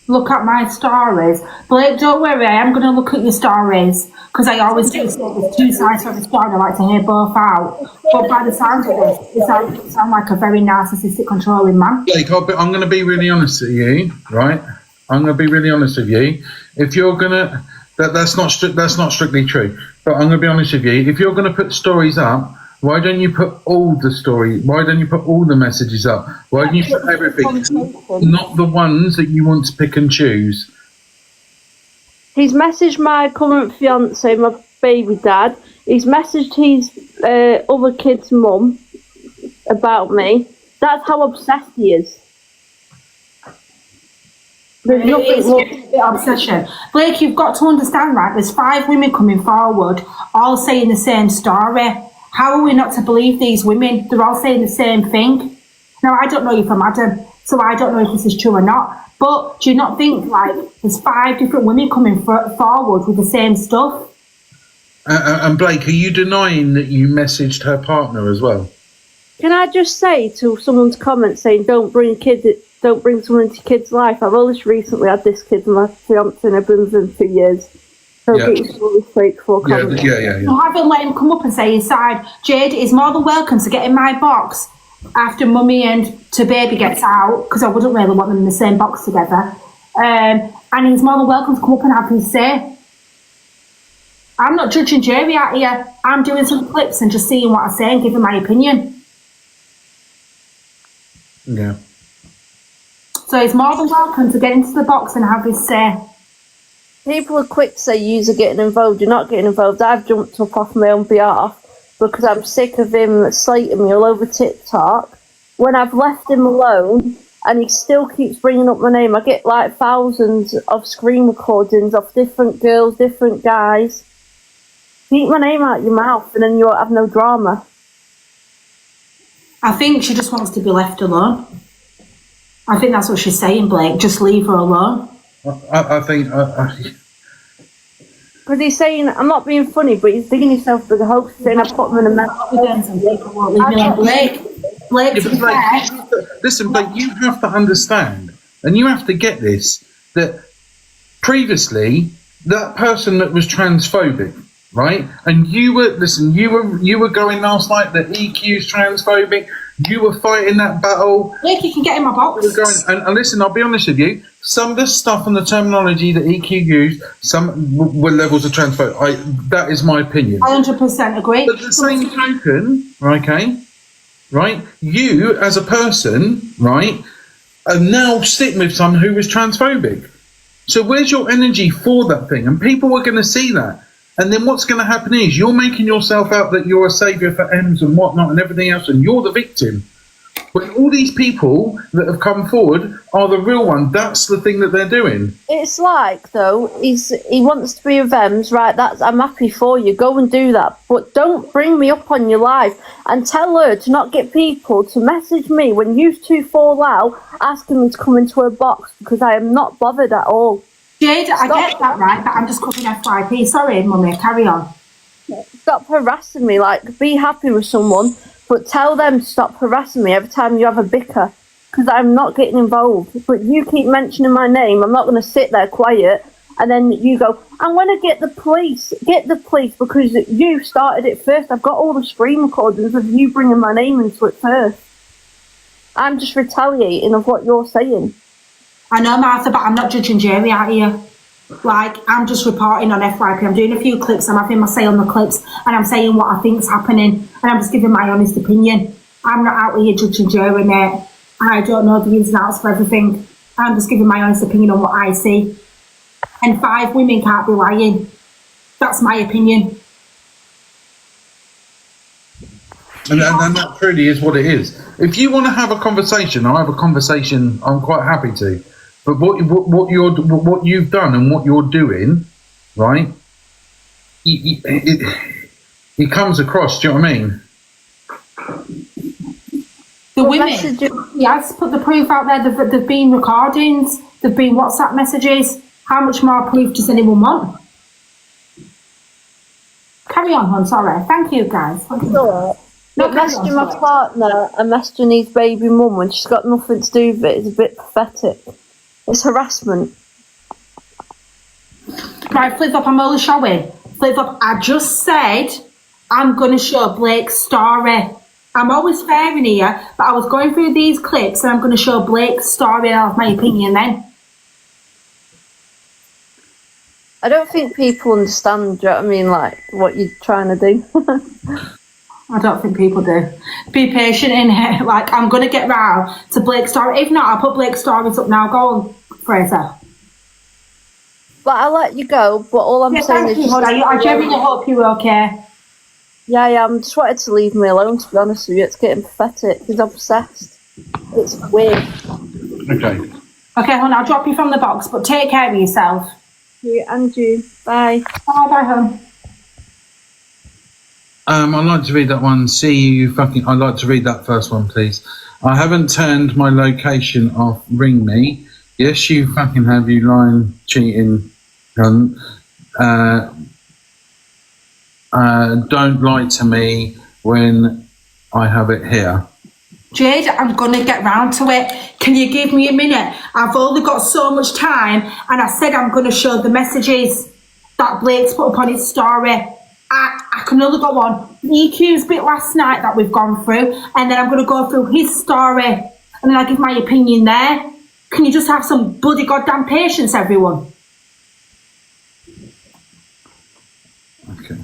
Look at my stories. Blake, don't worry, I am going to look at your stories because I always do say there's 2 sides of the story. I like to hear both out. But by the sound of this, you sound like a very narcissistic, controlling man. Blake, I'm going to be really honest with you, right? I'm going to be really honest with you. If you're going to, that's not strictly true. But I'm going to be honest with you. If you're going to put stories up, why don't you put all the story? Why don't you put all the messages up? Why don't you put everything? Not the ones that you want to pick and choose. He's messaged my current fiance, my baby dad. He's messaged his other kid's mum about me. That's how obsessed he is. There's nothing more. Obsession. Blake, you've got to understand, right? There's 5 women coming forward, all saying the same story. How are we not to believe these women? They're all saying the same thing. Now, I don't know you from Adam, so I don't know if this is true or not. But do you not think, like, there's 5 different women coming forward with the same stuff? And Blake, are you denying that you messaged her partner as well? Can I just say to someone's comment saying don't bring someone into your kid's life? I've only recently had this kid and my fiance and I've been with him 2 years. So Yeah. get really straightforward comment. Yeah. You haven't let him come up and say his side. Jade is more than welcome to get in my box after mummy and to baby gets out, because I wouldn't really want them in the same box together. And he's more than welcome to come up and have his say. I'm not judging Jerry out here. I'm doing some clips and just seeing what I say and giving my opinion. Yeah. So he's more than welcome to get into the box and have his say. People are quick to say you're getting involved. You're not getting involved. I've jumped up off my own behalf because I'm sick of him slating me all over TikTok. When I've left him alone and he still keeps bringing up my name, I get like thousands of screen recordings of different girls, different guys. Keep my name out your mouth and then you won't have no drama. I think she just wants to be left alone. I think that's what she's saying, Blake. Just leave her alone. I think. Because he's saying, I'm not being funny, but he's digging himself with the hoax, saying I put him in a mess. People won't leave me alone. Blake, to be fair, Listen, Blake, you have to understand, and you have to get this, that previously that person that was transphobic, right? And you were going last night that EQ's transphobic. You were fighting that battle. Look, you can get in my box. You were going, and listen, I'll be honest with you. Some of the stuff and the terminology that EQ used, some were levels of transphobic. That is my opinion. I 100% agree. But the same token, okay, right? You as a person, right, are now sitting with someone who was transphobic. So where's your energy for that thing? And people are going to see that. And then what's going to happen is you're making yourself out that you're a saviour for M's and whatnot and everything else, and you're the victim. But all these people that have come forward are the real one. That's the thing that they're doing. It's like, though, he wants to be with Ems, right? I'm happy for you. Go and do that. But don't bring me up on your live and tell her to not get people to message me when you two fall out asking me to come into her box, because I am not bothered at all. Jade, I get that, right? But I'm just covering FYP. Sorry, mummy, carry on. Stop harassing me. Like, be happy with someone, but tell them to stop harassing me every time you have a bicker, because I'm not getting involved. But you keep mentioning my name. I'm not going to sit there quiet, and then you go, I'm going to get the police. Get the police, because you started it first. I've got all the screen recordings of you bringing my name into it first. I'm just retaliating of what you're saying. I know, Martha, but I'm not judging Jerry out here. Like, I'm just reporting on FYP. I'm doing a few clips, I'm having my say on the clips, and I'm saying what I think's happening, and I'm just giving my honest opinion. I'm not out here judging Jerry, mate. I don't know the ins and outs for everything. I'm just giving my honest opinion on what I see. And 5 women can't be lying. That's my opinion. And that truly is what it is. If you want to have a conversation, I'll have a conversation. I'm quite happy to. But what you've done and what you're doing, right? It comes across. Do you know what I mean? The women, yes, put the proof out there. There've been recordings. There've been WhatsApp messages. How much more proof does anyone want? Carry on, hon. Sorry. Thank you, guys. No, messaging my partner and messaging his baby mum when she's got nothing to do with it is a bit pathetic. It's harassment. Right, Flip-Flop, I'm only showing. Flip-Flop, I just said I'm going to show Blake's story. I'm always fair in here, but I was going through these clips and I'm going to show Blake's story and I'll have my opinion then. I don't think people understand, do you know what I mean, like, what you're trying to do. I don't think people do. Be patient in here. Like, I'm going to get round to Blake's story. If not, I'll put Blake's stories up now. Go on, Fraser. But I'll let you go, but all I'm saying is... I genuinely hope you're okay. Yeah, I'm just wanted to leave me alone, to be honest with you. It's getting pathetic. He's obsessed. It's weird. Okay. Okay, hon, I'll drop you from the box, but take care of yourself. You and you. Bye. Bye, hon. I'd like to read that one. I'd like to read that first one, please. I haven't turned my location off. Ring me. Yes, you fucking have, you lying, cheating cunt. Don't lie to me when I have it here. Jade, I'm going to get round to it. Can you give me a minute? I've only got so much time, and I said I'm going to show the messages that Blake's put up on his story. I can only go on EQ's bit last night that we've gone through, and then I'm going to go through his story, and then I'll give my opinion there. Can you just have some bloody goddamn patience, everyone? Okay.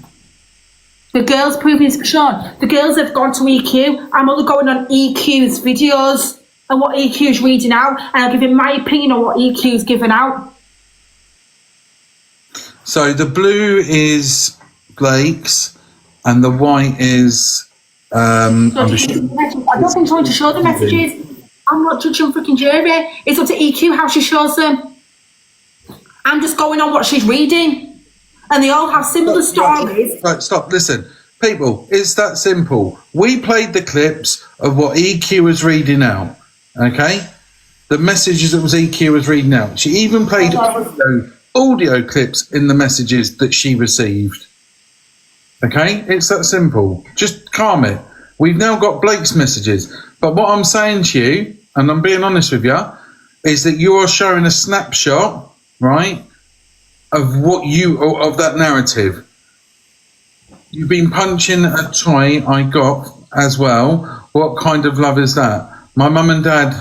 The girls proving it's shown. The girls have gone to EQ. I'm only going on EQ's videos and what EQ's reading out, and I'll give him my opinion on what EQ's given out. So the blue is Blake's, and the white is. I don't think trying to show the messages. I'm not judging freaking Jerry. It's up to EQ how she shows them. I'm just going on what she's reading, and they all have similar stories. Right, stop. Listen, people, it's that simple. We played the clips of what EQ was reading out. Okay, the messages that was EQ was reading out. She even played audio clips in the messages that she received. Okay, it's that simple. Just calm it. We've now got Blake's messages. But what I'm saying to you, and I'm being honest with you, is that you are showing a snapshot, right, of of that narrative. You've been punching a toy I got as well. What kind of love is that? My mum and dad,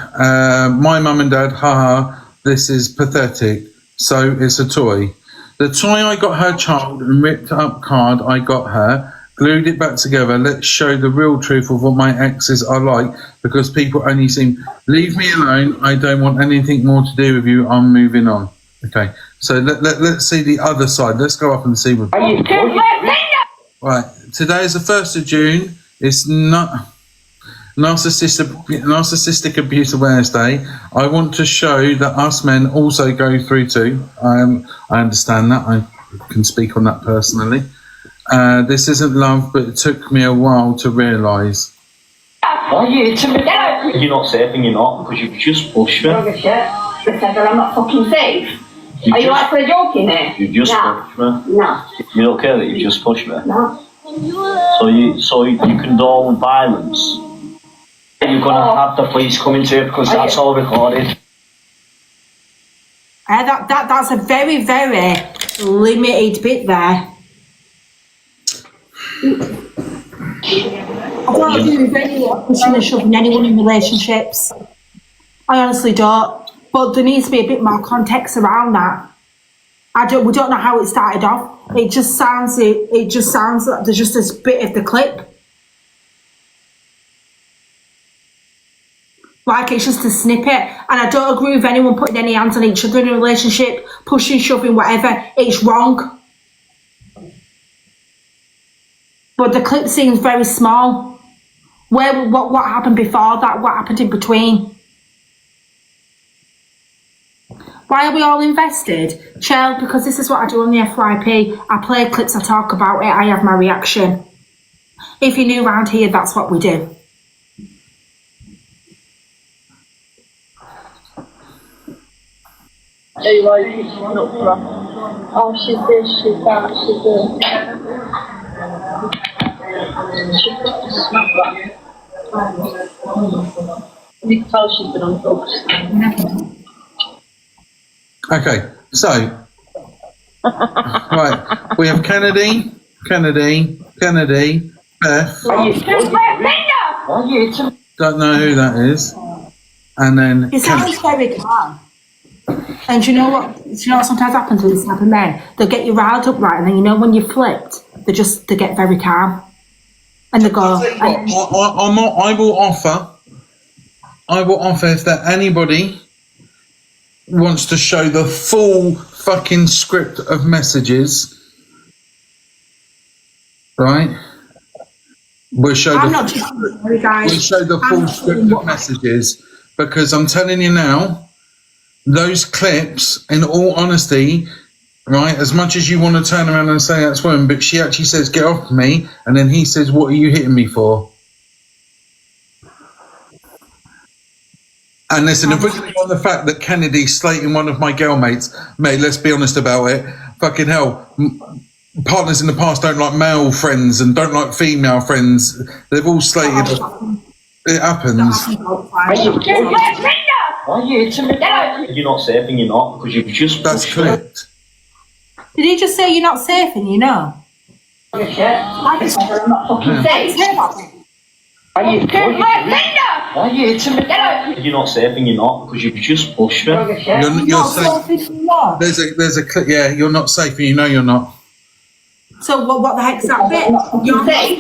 haha, this is pathetic. So it's a toy. The toy I got her child and ripped up card I got her, glued it back together. Let's show the real truth of what my exes are like, because people only seem, leave me alone. I don't want anything more to do with you. I'm moving on. Okay, so let's see the other side. Let's go up and see what. Right, today is the 1st of June. It's not Narcissistic Abuse Awareness Day. I want to show that us men also go through too. I understand that. I can speak on that personally. This isn't love, but it took me a while to realise. Are you to me? You're not safe and you're not, because you've just pushed me. Because I'm not fucking safe. Are you actually joking here? You've just pushed me. No. You don't care that you've just pushed me? No. So you condone violence. You're going to have the police coming to you, because that's all recorded. That's a very, very limited bit there. I don't agree with anyone pushing and shoving anyone in relationships. I honestly don't. But there needs to be a bit more context around that. We don't know how it started off. It just sounds like there's just this bit of the clip. Like it's just a snippet. And I don't agree with anyone putting any hands on each other in a relationship, pushing, shoving, whatever. It's wrong. But the clip seems very small. What happened before that? What happened in between? Why are we all invested? Chell, because this is what I do on the FYP. I play clips, I talk about it, I have my reaction. If you're new around here, that's what we do. Oh, she's this, she's that, she's this. You can tell she's been on drugs. Okay, so right, we have Kennedy, Beth. Don't know who that is, and then It sounds very calm. And do you know what? Sometimes happens with this type of men? They'll get you riled up, right, and then when you're flipped, they get very calm, and they go. I will offer if there anybody wants to show the full fucking script of messages, right? We'll show the full script of messages, because I'm telling you now, those clips, in all honesty, right, as much as you want to turn around and say that's women, but she actually says, get off me, and then he says, what are you hitting me for? And listen, if we're going to go on the fact that Kennedy's slating one of my girl mates, mate, let's be honest about it. Fucking hell, partners in the past don't like male friends and don't like female friends. They've all slated. It happens. You're not safe and you're not, because you've just That's correct. Did he just say you're not safe and you know? I'm not fucking safe. You're not safe and you're not, because you've just pushed me. You're safe. There's a clip. Yeah, you're not safe and you know you're not. So what the heck's that bit? You're not safe.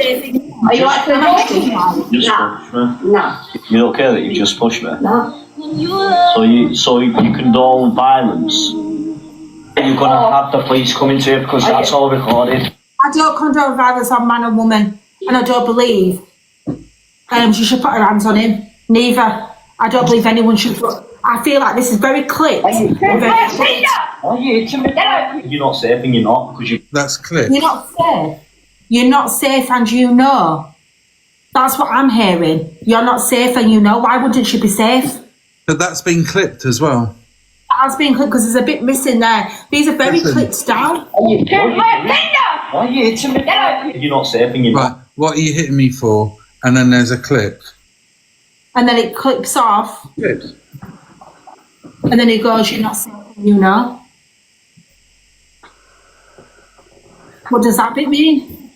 Are you actually joking? Just pushed me. No. You don't care that you've just pushed me? No. So you condone violence. You're going to have the police coming to you, because that's all recorded. I don't condone violence on man and woman, and I don't believe she should put her hands on him. Neither. I don't believe anyone should put. I feel like this is very clipped. You're not safe and you're not, because you. That's clipped. You're not safe. You're not safe and you know. That's what I'm hearing. You're not safe and you know. Why wouldn't she be safe? But that's been clipped as well. That's been clipped because there's a bit missing there. These are very clipped down. You're not safe and you're not. Right, what are you hitting me for? And then there's a clip. And then it clips off. Good. And then it goes, you're not safe and you know. What does that bit mean?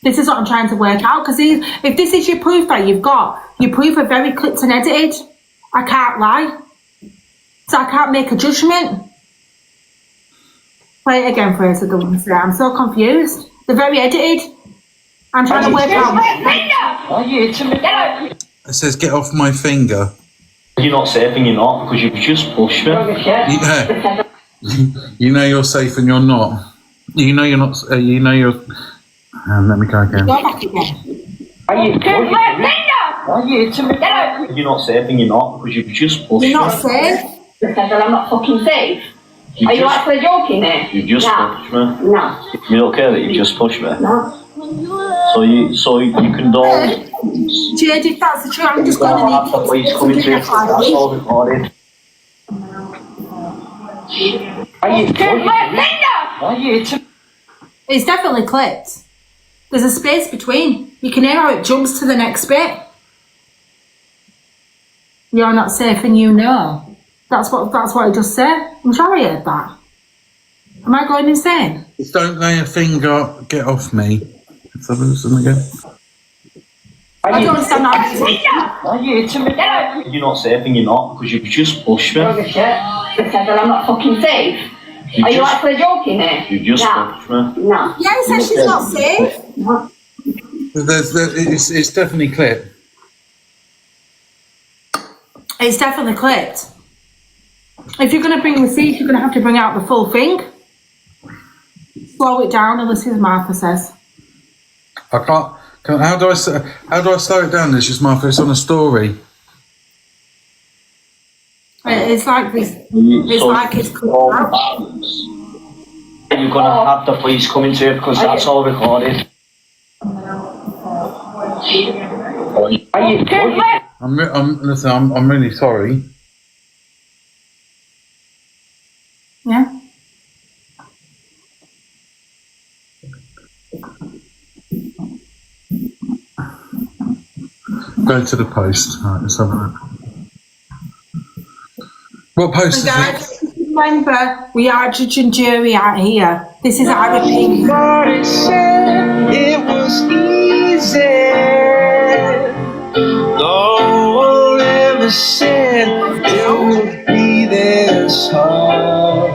This is what I'm trying to work out, because if this is your proof that you've got, your proof are very clipped and edited. I can't lie. So I can't make a judgment. Play it again for us, I don't say. I'm so confused. They're very edited. I'm trying to work out. It says, get off my finger. You're not safe and you're not, because you've just pushed me. Yeah. You know you're safe and you're not. You know you're not. You know you're. Let me go again. Go back again. You're not safe and you're not, because you've just pushed me. You're not safe? I'm not fucking safe. Are you actually joking here? You've just pushed me. No. You don't care that you've just pushed me? No. So you condone... Jade, if that's the truth, I'm just going to need the police coming to you. That's all recorded. It's definitely clipped. There's a space between. You can hear how it jumps to the next bit. You're not safe and you know. That's what I just said. I'm sure I heard that. Am I going insane? Don't lay a finger. Get off me. Let's have a listen again. I don't understand that. You're not safe and you're not, because you've just pushed me. I'm not fucking safe. Are you actually joking here? You've just pushed me. No. Yeah, it says she's not safe. It's definitely clipped. It's definitely clipped. If you're going to bring receipts, you're going to have to bring out the full thing. Slow it down, unless as Martha says. I can't. How do I slow it down? It's just Martha. It's on a story. It's like this. It's like it's clipped out. You're going to have the police coming to you, because that's all recorded. Listen, I'm really sorry. Yeah. Go to the post. Right, let's have a look. What post is it? Guys, remember, we are judge and jury out here. This is our opinion. It was easy. No one ever said it would be this hard.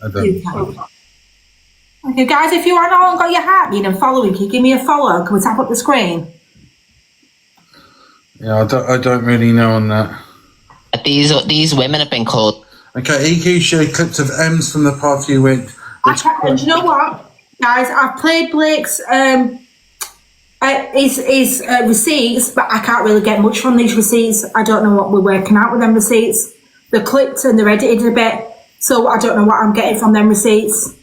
I don't. Okay, guys, if you haven't got your heartbeat and following, can you give me a follow? Can we tap up the screen? Yeah, I don't really know on that. These women have been called. Okay, EQ showed clips of M's from the past few weeks. And you know what, guys? I've played Blake's his receipts, but I can't really get much from these receipts. I don't know what we're working out with them receipts. They're clipped and they're edited a bit, so I don't know what I'm getting from them receipts.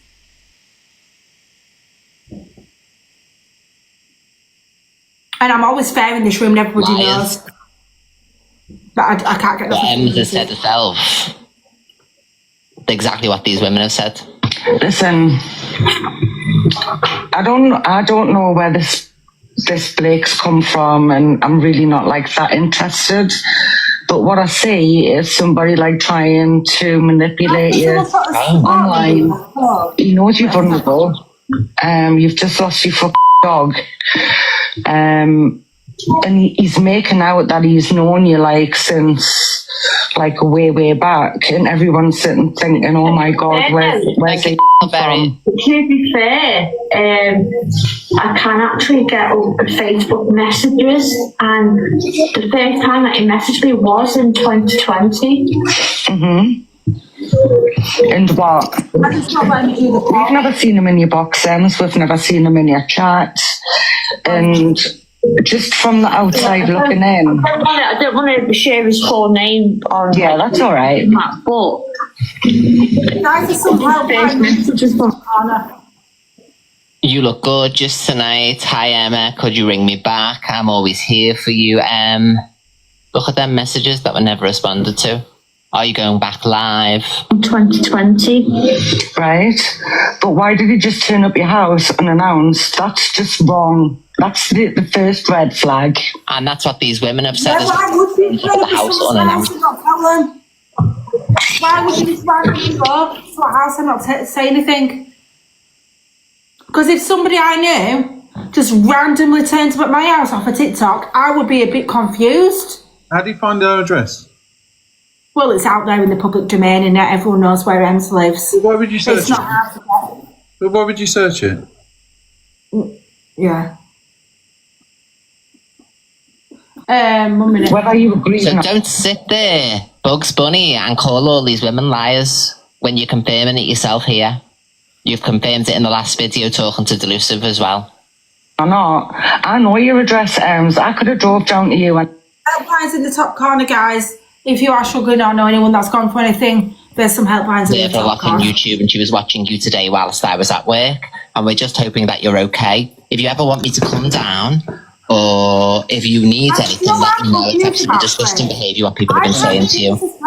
And I'm always fair in this room, and everybody knows. But I can't get nothing. Ems has said herself exactly what these women have said. Listen, I don't know where this Blake's come from, and I'm really not like that interested. But what I see is somebody like trying to manipulate you online. You know you're vulnerable. You've just lost your fucking dog. And he's making out that he's known you like since like way back, and everyone's sitting thinking, oh my god, where's he from? To be fair, I can actually get open Facebook messages, and the first time that he messaged me was in 2020. And what? We've never seen him in your box ends, we've never seen him in your chat, and just from the outside looking in. I don't want to share his full name on. Yeah, that's all right. But You look gorgeous tonight. Hi Emma, could you ring me back? I'm always here for you, Look at them messages that were never responded to. Are you going back live? 2020. Right. But why did he just turn up your house unannounced? That's just wrong. That's the first red flag. And that's what these women have said. Why would you turn up the house someone's house and not tell them? Why would you just randomly go to a house and not say anything? Because if somebody I knew just randomly turned up at my house off a TikTok, I would be a bit confused. How do you find her address? Well, it's out there in the public domain and everyone knows where Ems lives. Well, why would you search It's not hard to get. But why would you search it? Yeah. 1 minute. Whether you agree So or not. don't sit there, Bugs Bunny, and call all these women liars when you're confirming it yourself here. You've confirmed it in the last video talking to Delusive as well. Or not. I know your address, I could have drove down to you and Helplines in the top corner, guys. If you are struggling or know anyone that's gone for anything, there's some helplines in There the for a top lot on corner. YouTube, and she was watching you today whilst I was at work, and we're just hoping that you're okay. If you ever want me to come down, or if you need anything, let me know. It's absolutely disgusting behaviour what people have been saying to you.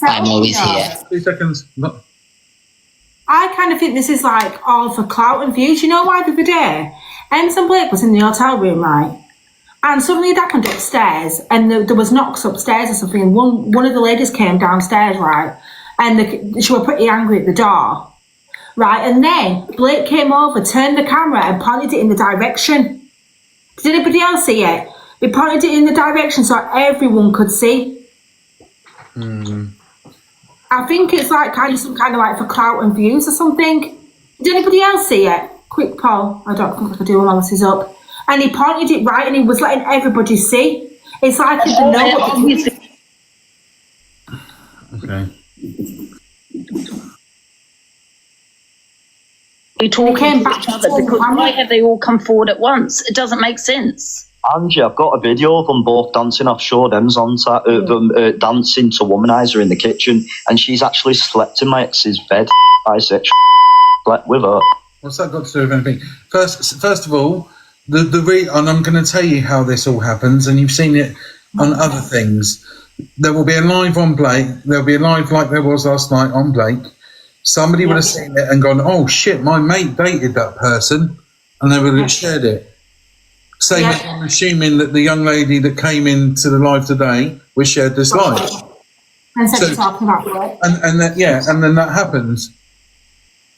I'm always here. 2 seconds. No. I kind of think this is like all for clout and views. You know why the other day? Ems and Blake was in the hotel room, right? And suddenly it happened upstairs, and there was knocks upstairs or something. And one of the ladies came downstairs, right? And she was pretty angry at the door, right? And then Blake came over, turned the camera, and pointed it in the direction. Did anybody else see it? He pointed it in the direction so everyone could see. I think it's like some kind of like for clout and views or something. Did anybody else see it? Quick poll. I don't think I could do one while this is up. And he pointed it right, and he was letting everybody see. It's like he didn't know what to do. Okay. They talking came to back each to other talk because about why it. have they all come forward at once? It doesn't make sense. Angie, I've got a video of them both dancing. I've showed Ems on them dancing to Womanizer in the kitchen, and she's actually slept in my ex's bed. Bisexual, slept with her. What's that got to do with anything? First of all, and I'm going to tell you how this all happens, and you've seen it on other things. There will be a live on Blake. There'll be a live like there was last night on Blake. Somebody would have seen it and gone, "Oh shit, my mate dated that person," and they would have shared it. Same as I'm assuming that the young lady that came into the live today was shared this live. And so you're talking about it. And then that happens,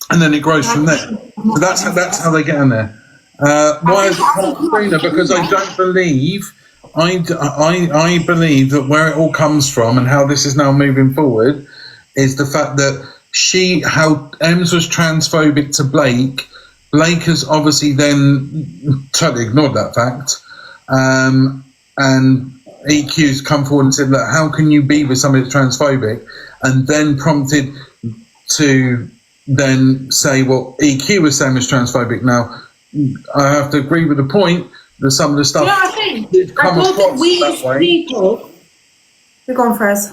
and then it grows from there. So that's how they get in there. Why is it called Sabrina? Because I don't believe. I believe that where it all comes from and how this is now moving forward is the fact that how Ems was transphobic to Blake. Blake has obviously then totally ignored that fact, and EQ's come forward and said, "Look, how can you be with somebody that's transphobic?" And then prompted to then say what EQ was saying was transphobic. Now, I have to agree with the point that some of the stuff did come across that way. People, you're going first.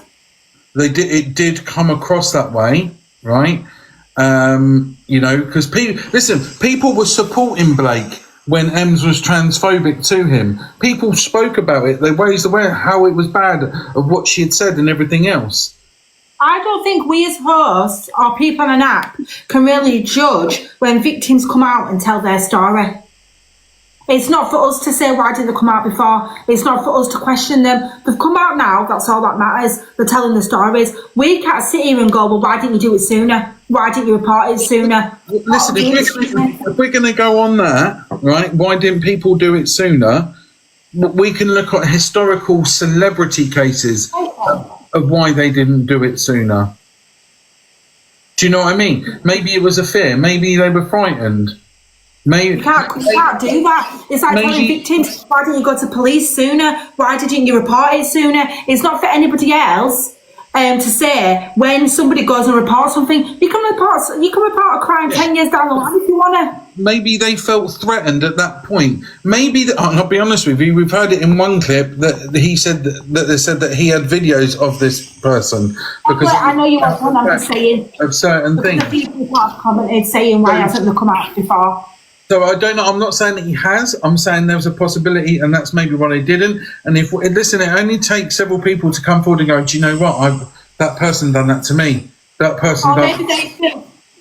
It did come across that way, right? Because people were supporting Blake when Ems was transphobic to him. People spoke about it. They raised aware how it was bad of what she had said and everything else. I don't think we as hosts or people on an app can really judge when victims come out and tell their story. It's not for us to say why didn't they come out before. It's not for us to question them. They've come out now, that's all that matters. They're telling the stories. We can't sit here and go, well, why didn't you do it sooner? Why didn't you report it sooner? Listen, if we're going to go on that, right, why didn't people do it sooner? We can look at historical celebrity cases of why they didn't do it sooner. Do you know what I mean? Maybe it was a fear. Maybe they were frightened. Maybe you can't do that. It's like telling victims, why didn't you go to police sooner? Why didn't you report it sooner? It's not for anybody else to say when somebody goes and reports something. You can report a crime 10 years down the line if you want to. Maybe they felt threatened at that point. Maybe I'll be honest with you. We've heard it in one clip that he said that they said that he had videos of this person because I know you want one. I'm just saying of certain things. The people have commented saying why hasn't they come out before. So I don't know. I'm not saying that he has. I'm saying there was a possibility, and that's maybe why they didn't. And it only takes several people to come forward and go, "Do you know what? That person done that to me. That person."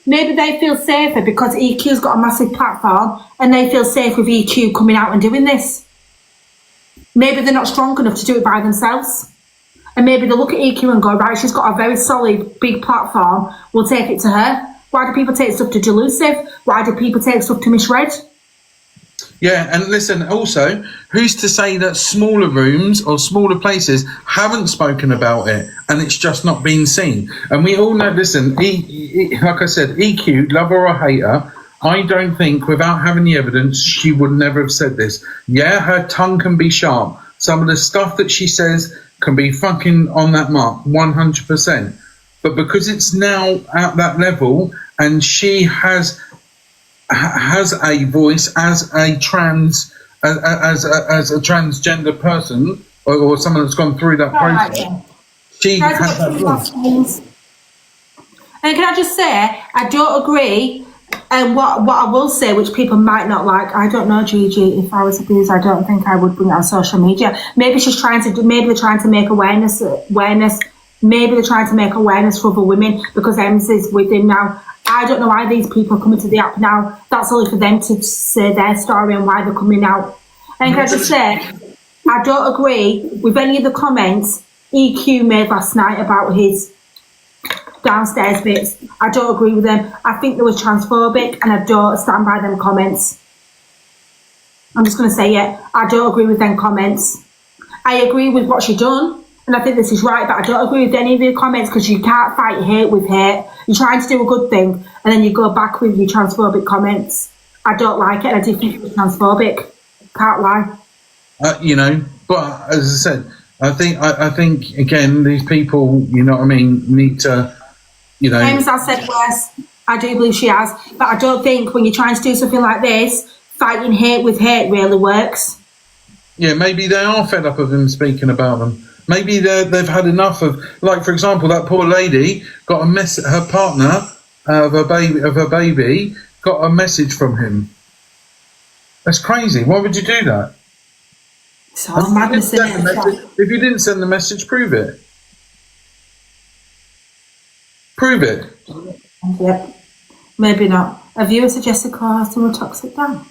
Maybe they feel safer because EQ's got a massive platform, and they feel safe with EQ coming out and doing this. Maybe they're not strong enough to do it by themselves, and And maybe they'll look at EQ and go, right, she's got a very solid, big platform, we'll take it to her. Why do people take stuff to Delusive? Why do people take stuff to Misread? Yeah, and listen, also, who's to say that smaller rooms or smaller places haven't spoken about it and it's just not been seen? And we all know, listen, like I said, EQ, love her or hate her, I don't think, without having the evidence, she would never have said this. Yeah, her tongue can be sharp. Some of the stuff that she says can be fucking on that mark, 100%. But because it's now at that level and she has a voice as a as a transgender person or someone that's gone through that process, she has that voice. And can I just say, I don't agree. And what I will say, which people might not like, I don't know, Gigi, if I was abused, I don't think I would bring it on social media. Maybe she's trying to maybe they're trying to make awareness. Maybe they're trying to make awareness for other women because Ems is with him now. I don't know why these people are coming to the app now. That's only for them to say their story and why they're coming out. And can I just say, I don't agree with any of the comments EQ made last night about his downstairs bits. I don't agree with them. I think they were transphobic and I don't stand by them comments. I'm just going to say it. I don't agree with them comments. I agree with what she done and I think this is right, but I don't agree with any of your comments because you can't fight hate with hate. You're trying to do a good thing and then you go back with your transphobic comments. I don't like it and I do think it was transphobic. Can't lie. You know, but as I said, I think again, these people, you know what I mean, need to, you know. James has said worse. I do believe she has, but I don't think when you're trying to do something like this, fighting hate with hate really works. Yeah, maybe they are fed up of him speaking about them. Maybe they've had enough of, like for example, that poor lady got a her partner of her baby got a message from him. That's crazy. Why would you do that? So madness. If you didn't send the message, prove it. Prove it. Yep. Maybe not. A viewer suggested casting a toxic down.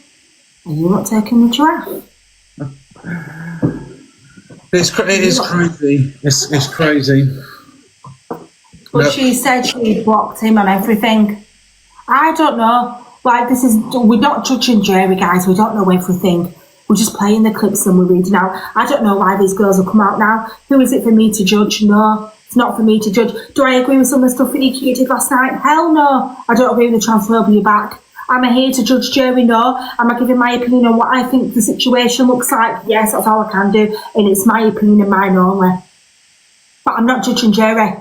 Are you not taking the giraffe? It is crazy. It's crazy. But she said she blocked him on everything. I don't know. Like, we're not judging jury, guys. We don't know everything. We're just playing the clips and we're reading out. I don't know why these girls have come out now. Who is it for me to judge? No, it's not for me to judge. Do I agree with some of the stuff that EQ did last night? Hell no. I don't agree with the transphobia back. Am I here to judge jury? No. Am I giving my opinion on what I think the situation looks like? Yes, that's all I can do. And it's my opinion and mine only. But I'm not judging jury.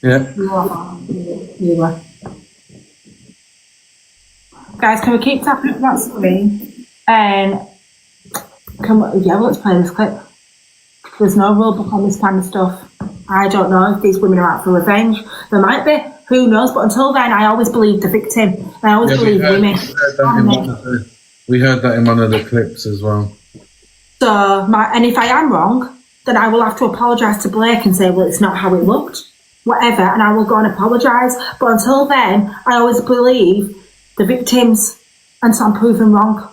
Yeah. You are. Guys, can we keep tapping up that screen? And let's play this clip. There's no rule book on this kind of stuff. I don't know if these women are out for revenge. There might be. Who knows? But until then, I always believe the victim. I always believe women. We heard that in one of the clips as well. So, and if I am wrong, then I will have to apologise to Blake and say, well, it's not how it looked. Whatever. And I will go and apologise. But until then, I always believe the victims, and so I'm proven wrong.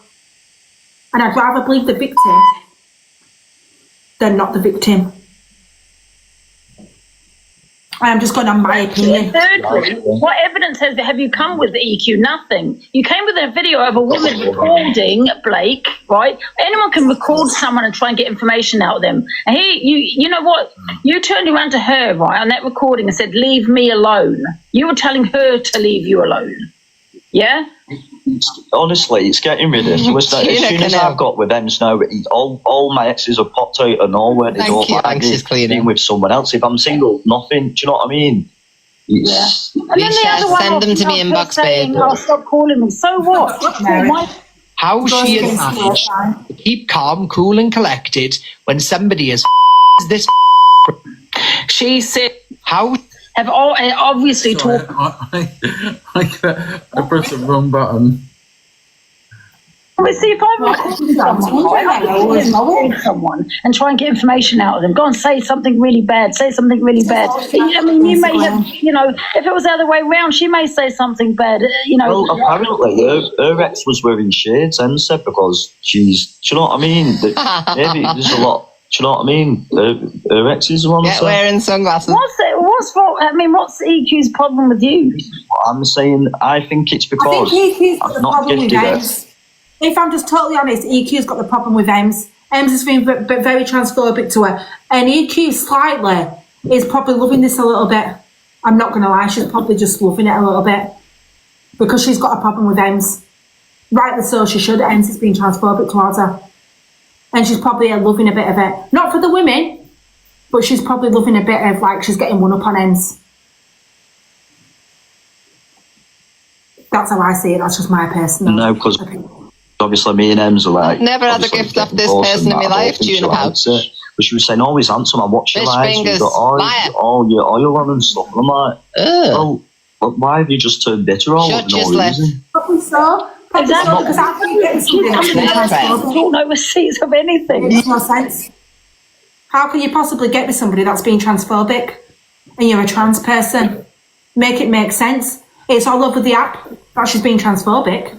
And I'd rather believe the victim than not the victim. I am just going on my opinion. Thirdly, what evidence have you come with, EQ? Nothing. You came with a video of a woman recording Blake, right? Anyone can record someone and try and get information out of them. And you know what? You turned around to her, right, on that recording and said, leave me alone. You were telling her to leave you alone. Yeah? Honestly, it's getting ridiculous. As soon as I've got with Ems now, all my exes have popped out of nowhere. They don't like being with someone else. If I'm single, nothing. Do you know what I mean? Yeah. And then the other one, send them to me inbox, babe. Oh, stop calling me. So what? How she has managed to keep calm, cool, and collected when somebody is this. She said, "How have all obviously talked." I pressed the wrong button. Well, see, if I record someone and try and get information out of them, go and say something really bad, say something really bad. I mean, you may have, you know, if it was the other way around, she may say something bad, you know. Well, apparently her ex was wearing shades and said because she's, do you know what I mean? Maybe there's a lot. Do you know what I mean? Her ex is the one. Get wearing sunglasses. What's EQ's problem with you? I'm saying, I think it's because I think EQ's got I've the not problem with gifted her. Ems. If I'm just totally honest, EQ's got the problem with Ems. Ems has been very transphobic to her. And EQ slightly is probably loving this a little bit. I'm not going to lie, she's probably just loving it a little bit. Because she's got a problem with Ems. Rightly so, she should. Ems has been transphobic towards her. And she's probably loving a bit of it. Not for the women, but she's probably loving a bit of, like, she's getting one up on Ems. That's how I see it. That's just my personal No, because opinion. obviously me and Ems are like... Never had a obviously gift off getting this close person and in my that, I don't life, think June she'll about. hate it. But she was saying, oh, he's handsome, I watch your Fish lives, fingers, you've got liar. all your oil on and stuff. And I'm like, well, why have you just turned bitter all Shut of no your slip. reason? Probably so. Probably so, because I think getting something that's been transphobic. No receipts of anything. It makes no sense. How can you possibly get with somebody that's being transphobic and you're a trans person? Make it make sense. It's all over the app that she's being transphobic.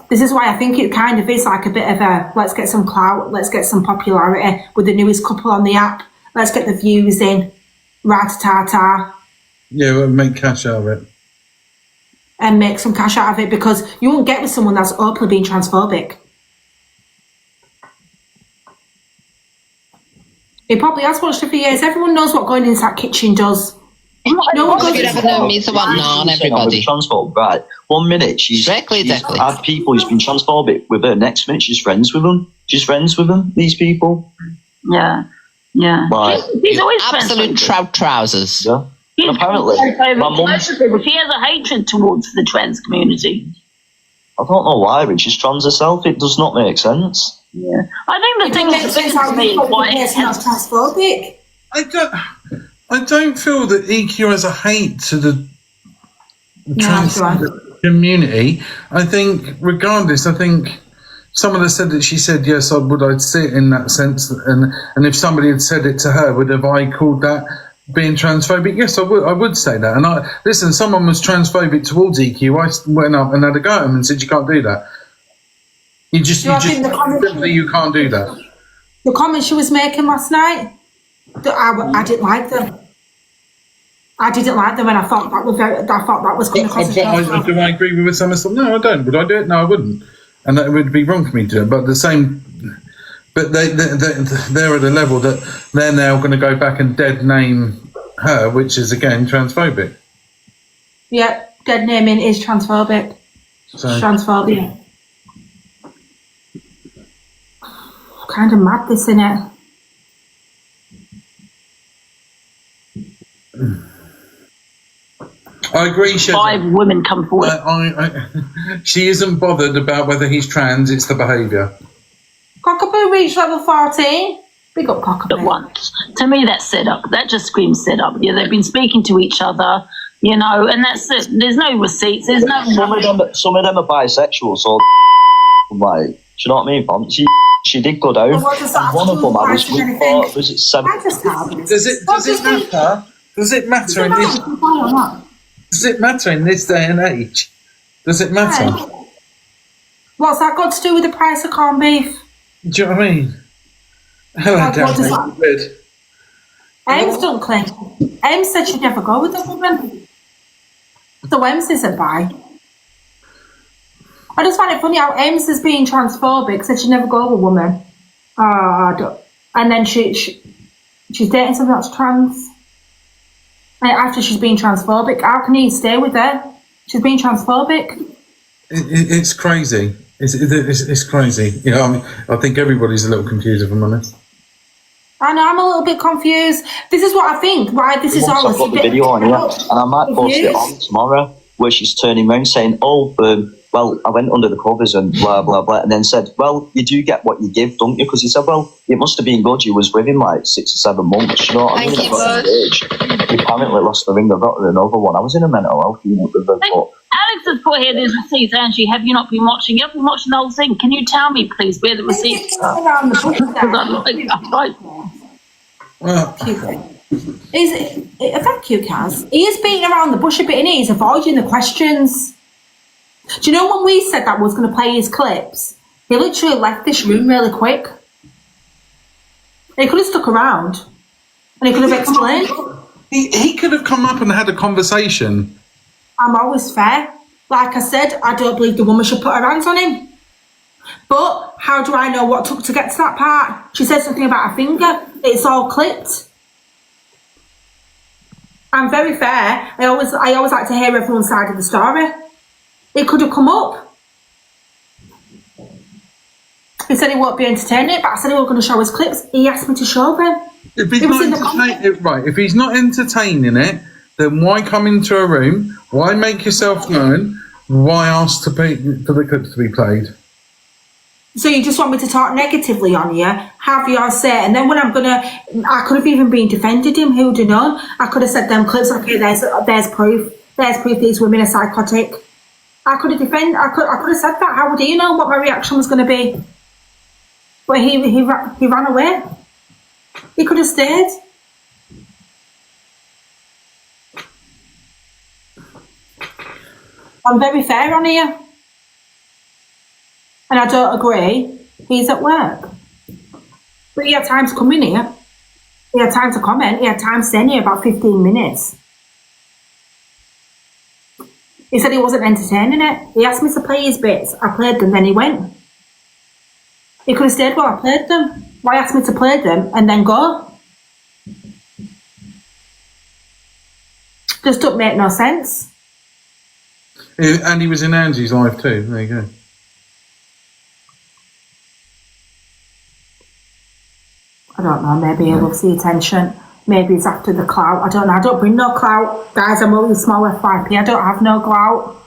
This is why I think it kind of is like a bit of a, let's get some clout, let's get some popularity with the newest couple on the app, let's get the views in, rat-ta-ta, Yeah, we'll make cash out of it. and make some cash out of it, because you won't get with someone that's openly being transphobic. He probably has watched it for years. Everyone knows what going into that kitchen does. No one goes Have you ever known me to want on everybody? Transphobic, right? 1 minute she's Exactly. had people who's been transphobic with her. Next minute she's friends with them. These people. Yeah. Like, He's always Absolute trousers. yeah. And apparently, my mum. She has a hatred towards the trans community. I don't know why, but she's trans herself. It does not make sense. Yeah, I think the thing that me is why it's transphobic. I don't feel that EQ has a hate to the trans community. I think, regardless, I think someone has said that she said, yes, I'd see it in that sense. And if somebody had said it to her, would have I called that being transphobic? Yes, I would say that. And listen, someone was transphobic towards EQ. I went up and had a go at him and said, you can't do that. You can't do that. The comments she was making last night, I didn't like them. I didn't like them, and I thought that was coming across as transphobic. Do I agree with some of stuff? No, I don't. Would I do it? No, I wouldn't. And that would be wrong for me to do it. But they're at a level that they're now going to go back and dead name her, which is again transphobic. Yeah, dead naming is transphobic. So, Transphobia. Kind of mad, this, isn't it? I agree. 5 women come forward. She isn't bothered about whether he's trans. It's the behaviour. Cockapoo reached level 14. Big up Cockapoo. At once. To me, that's set up. That just screams set up. Yeah, they've been speaking to each other, you know, and that's it. There's no receipts. There's no. Some of them are bisexual, so like, do you know what I mean, fam? She did go down. Well, And one of them I was with for, was it 7? Does it matter? Does it matter in this? Does it matter in this day and age? Does it matter? What's that got to do with the price of corned beef? Do you know what I mean? Ems don't claim. Ems said she'd never go with a woman. So Ems isn't bi. I just find it funny how Ems is being transphobic, said she'd never go with a woman. And then she's dating somebody that's trans. And after she's been transphobic, how can he stay with her? She's being transphobic. It's crazy. It's crazy. You know, I think everybody's a little confused, if I'm honest. I know, I'm a little bit confused. This is what I think. Why this is all. I've got the video on here, and I might post it on tomorrow, where she's turning around saying, "Oh, well, I went under the covers and blah blah blah," and then said, "Well, you do get what you give, don't you?" Because he said, "Well, it must have been good. You was with him like 6 or 7 months." You know what I mean? I got engaged. He apparently lost the ring. I got another one. I was in a mental health unit with her, but Alex has put here these receipts, Angie. Have you not been watching? You haven't been watching the whole thing. Can you tell me, please, where the receipts are? Around the bush, thank you, Kaz. He is beating around the bush a bit, and he's avoiding the questions. Do you know when we said that we was going to play his clips? He literally left this room really quick. He could have stuck around, and he could have explained. He could have come up and had a conversation. I'm always fair. Like I said, I don't believe the woman should put her hands on him. But how do I know what took to get to that part? She said something about her finger. It's all clipped. I'm very fair. I always like to hear everyone's side of the story. It could have come up. He said he won't be entertaining it, but I said he was going to show his clips. He asked me to show them. If he's not entertaining it, then why come into a room? Why make yourself known? Why ask for the clips to be played? So you just want me to talk negatively on you, have your say, and then when I could have even been defended him. Who'd have known? I could have said them clips. Okay, there's proof. There's proof these women are psychotic. I could have said that. How would he know what my reaction was going to be? But he ran away. He could have stayed. I'm very fair on here. And I don't agree. He's at work. But he had time to come in here. He had time to comment. He had time to stay in here about 15 minutes. He said he wasn't entertaining it. He asked me to play his bits. I played them, then he went. He could have stayed while I played them. Why ask me to play them and then go? Just don't make no sense. And he was in Angie's live too. There you go. I don't know, maybe he loves the attention. Maybe he's after the clout. I don't know. I don't bring no clout. Guys, I'm only small FYP. I don't have no clout.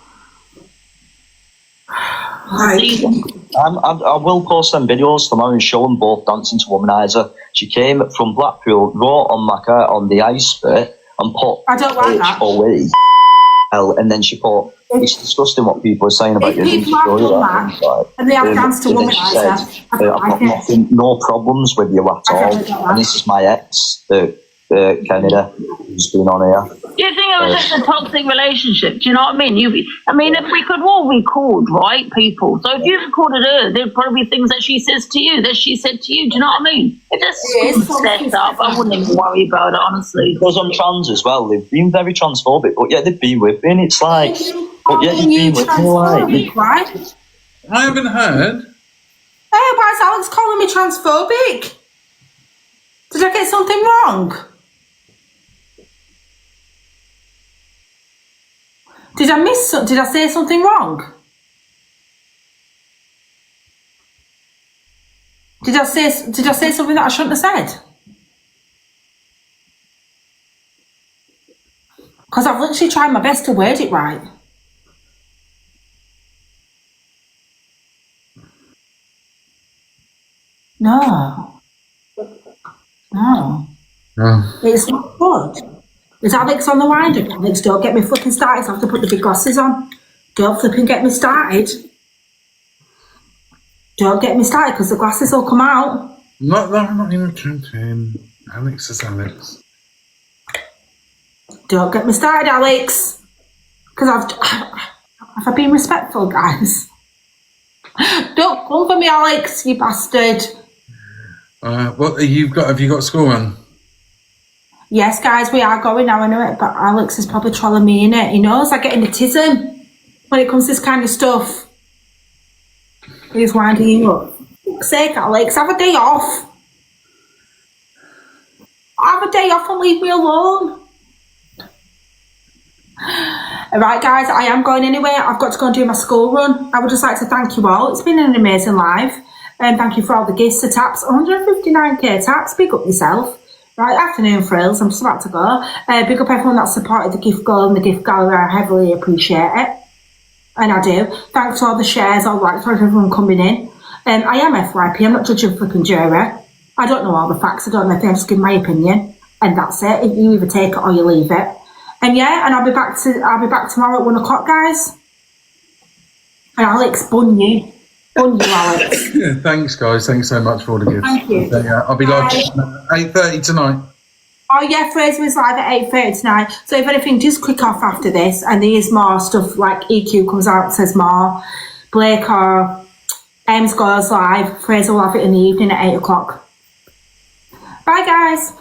I will post them videos tomorrow and show them both dancing to Womanizer. She came from Blackpool, wrote on my car on the ice bit and put I don't like that. And then she put, it's disgusting what people are saying about you. People have done that, and they have danced to Womanizer. I've got no problems with you at all. And this is my ex, Canada, who's been on here. Do you think it was just a toxic relationship? Do you know what I mean? If we could all record, right, people? So if you recorded her, there'd probably be things that she says to you, that she said to you. Do you know what I mean? It just sets up. I wouldn't even worry about it, honestly. Because I'm trans as well. They've been very transphobic, but yet they've been with me, and it's like, but yet you've been with me, right? I haven't heard. Hey, why is Alex calling me transphobic? Did I get something wrong? Did I say something wrong? Did I say something that I shouldn't have said? Because I've literally tried my best to word it right. No. It's not good. Is Alex on the wind-up? Alex, don't get me fucking started. So I have to put the big glasses on. Don't flipping get me started. Don't get me started because the glasses will come out. I'm not even counting. Alex is Alex. Don't get me started, Alex. Because have I been respectful, guys? Don't come for me, Alex, you bastard. What have you got school on? Yes, guys, we are going now, I know it, but Alex is probably trolling me in it. He knows I get into tism when it comes to this kind of stuff. He's winding you up. For fuck's sake, Alex, have a day off. Have a day off and leave me alone. Alright, guys, I am going anyway. I've got to go and do my school run. I would just like to thank you all. It's been an amazing live. And thank you for all the gifts, the taps. 159k taps. Big up yourself. Right, afternoon, frills. I'm just about to go. Big up everyone that supported the gift goal and the gift gallery. I heavily appreciate it. And I do. Thanks for all the shares, all likes, for everyone coming in. I am FYP. I'm not judging flipping jury. I don't know all the facts. I don't know anything. I just give my opinion. And that's it. You either take it or you leave it. And yeah, and I'll be back tomorrow at 1 o'clock, guys. And Alex, bun you. Bun you, Alex. Yeah, thanks, guys. Thanks so much for all the gifts. Thank you. Yeah, I'll be live Bye. 8:30 tonight. Oh yeah, Fraser was live at 8:30 tonight. So if anything, just click off after this, and there is more stuff like EQ comes out, says more. Blake or Ems goes live. Fraser will have it in the evening at 8 o'clock. Bye, guys.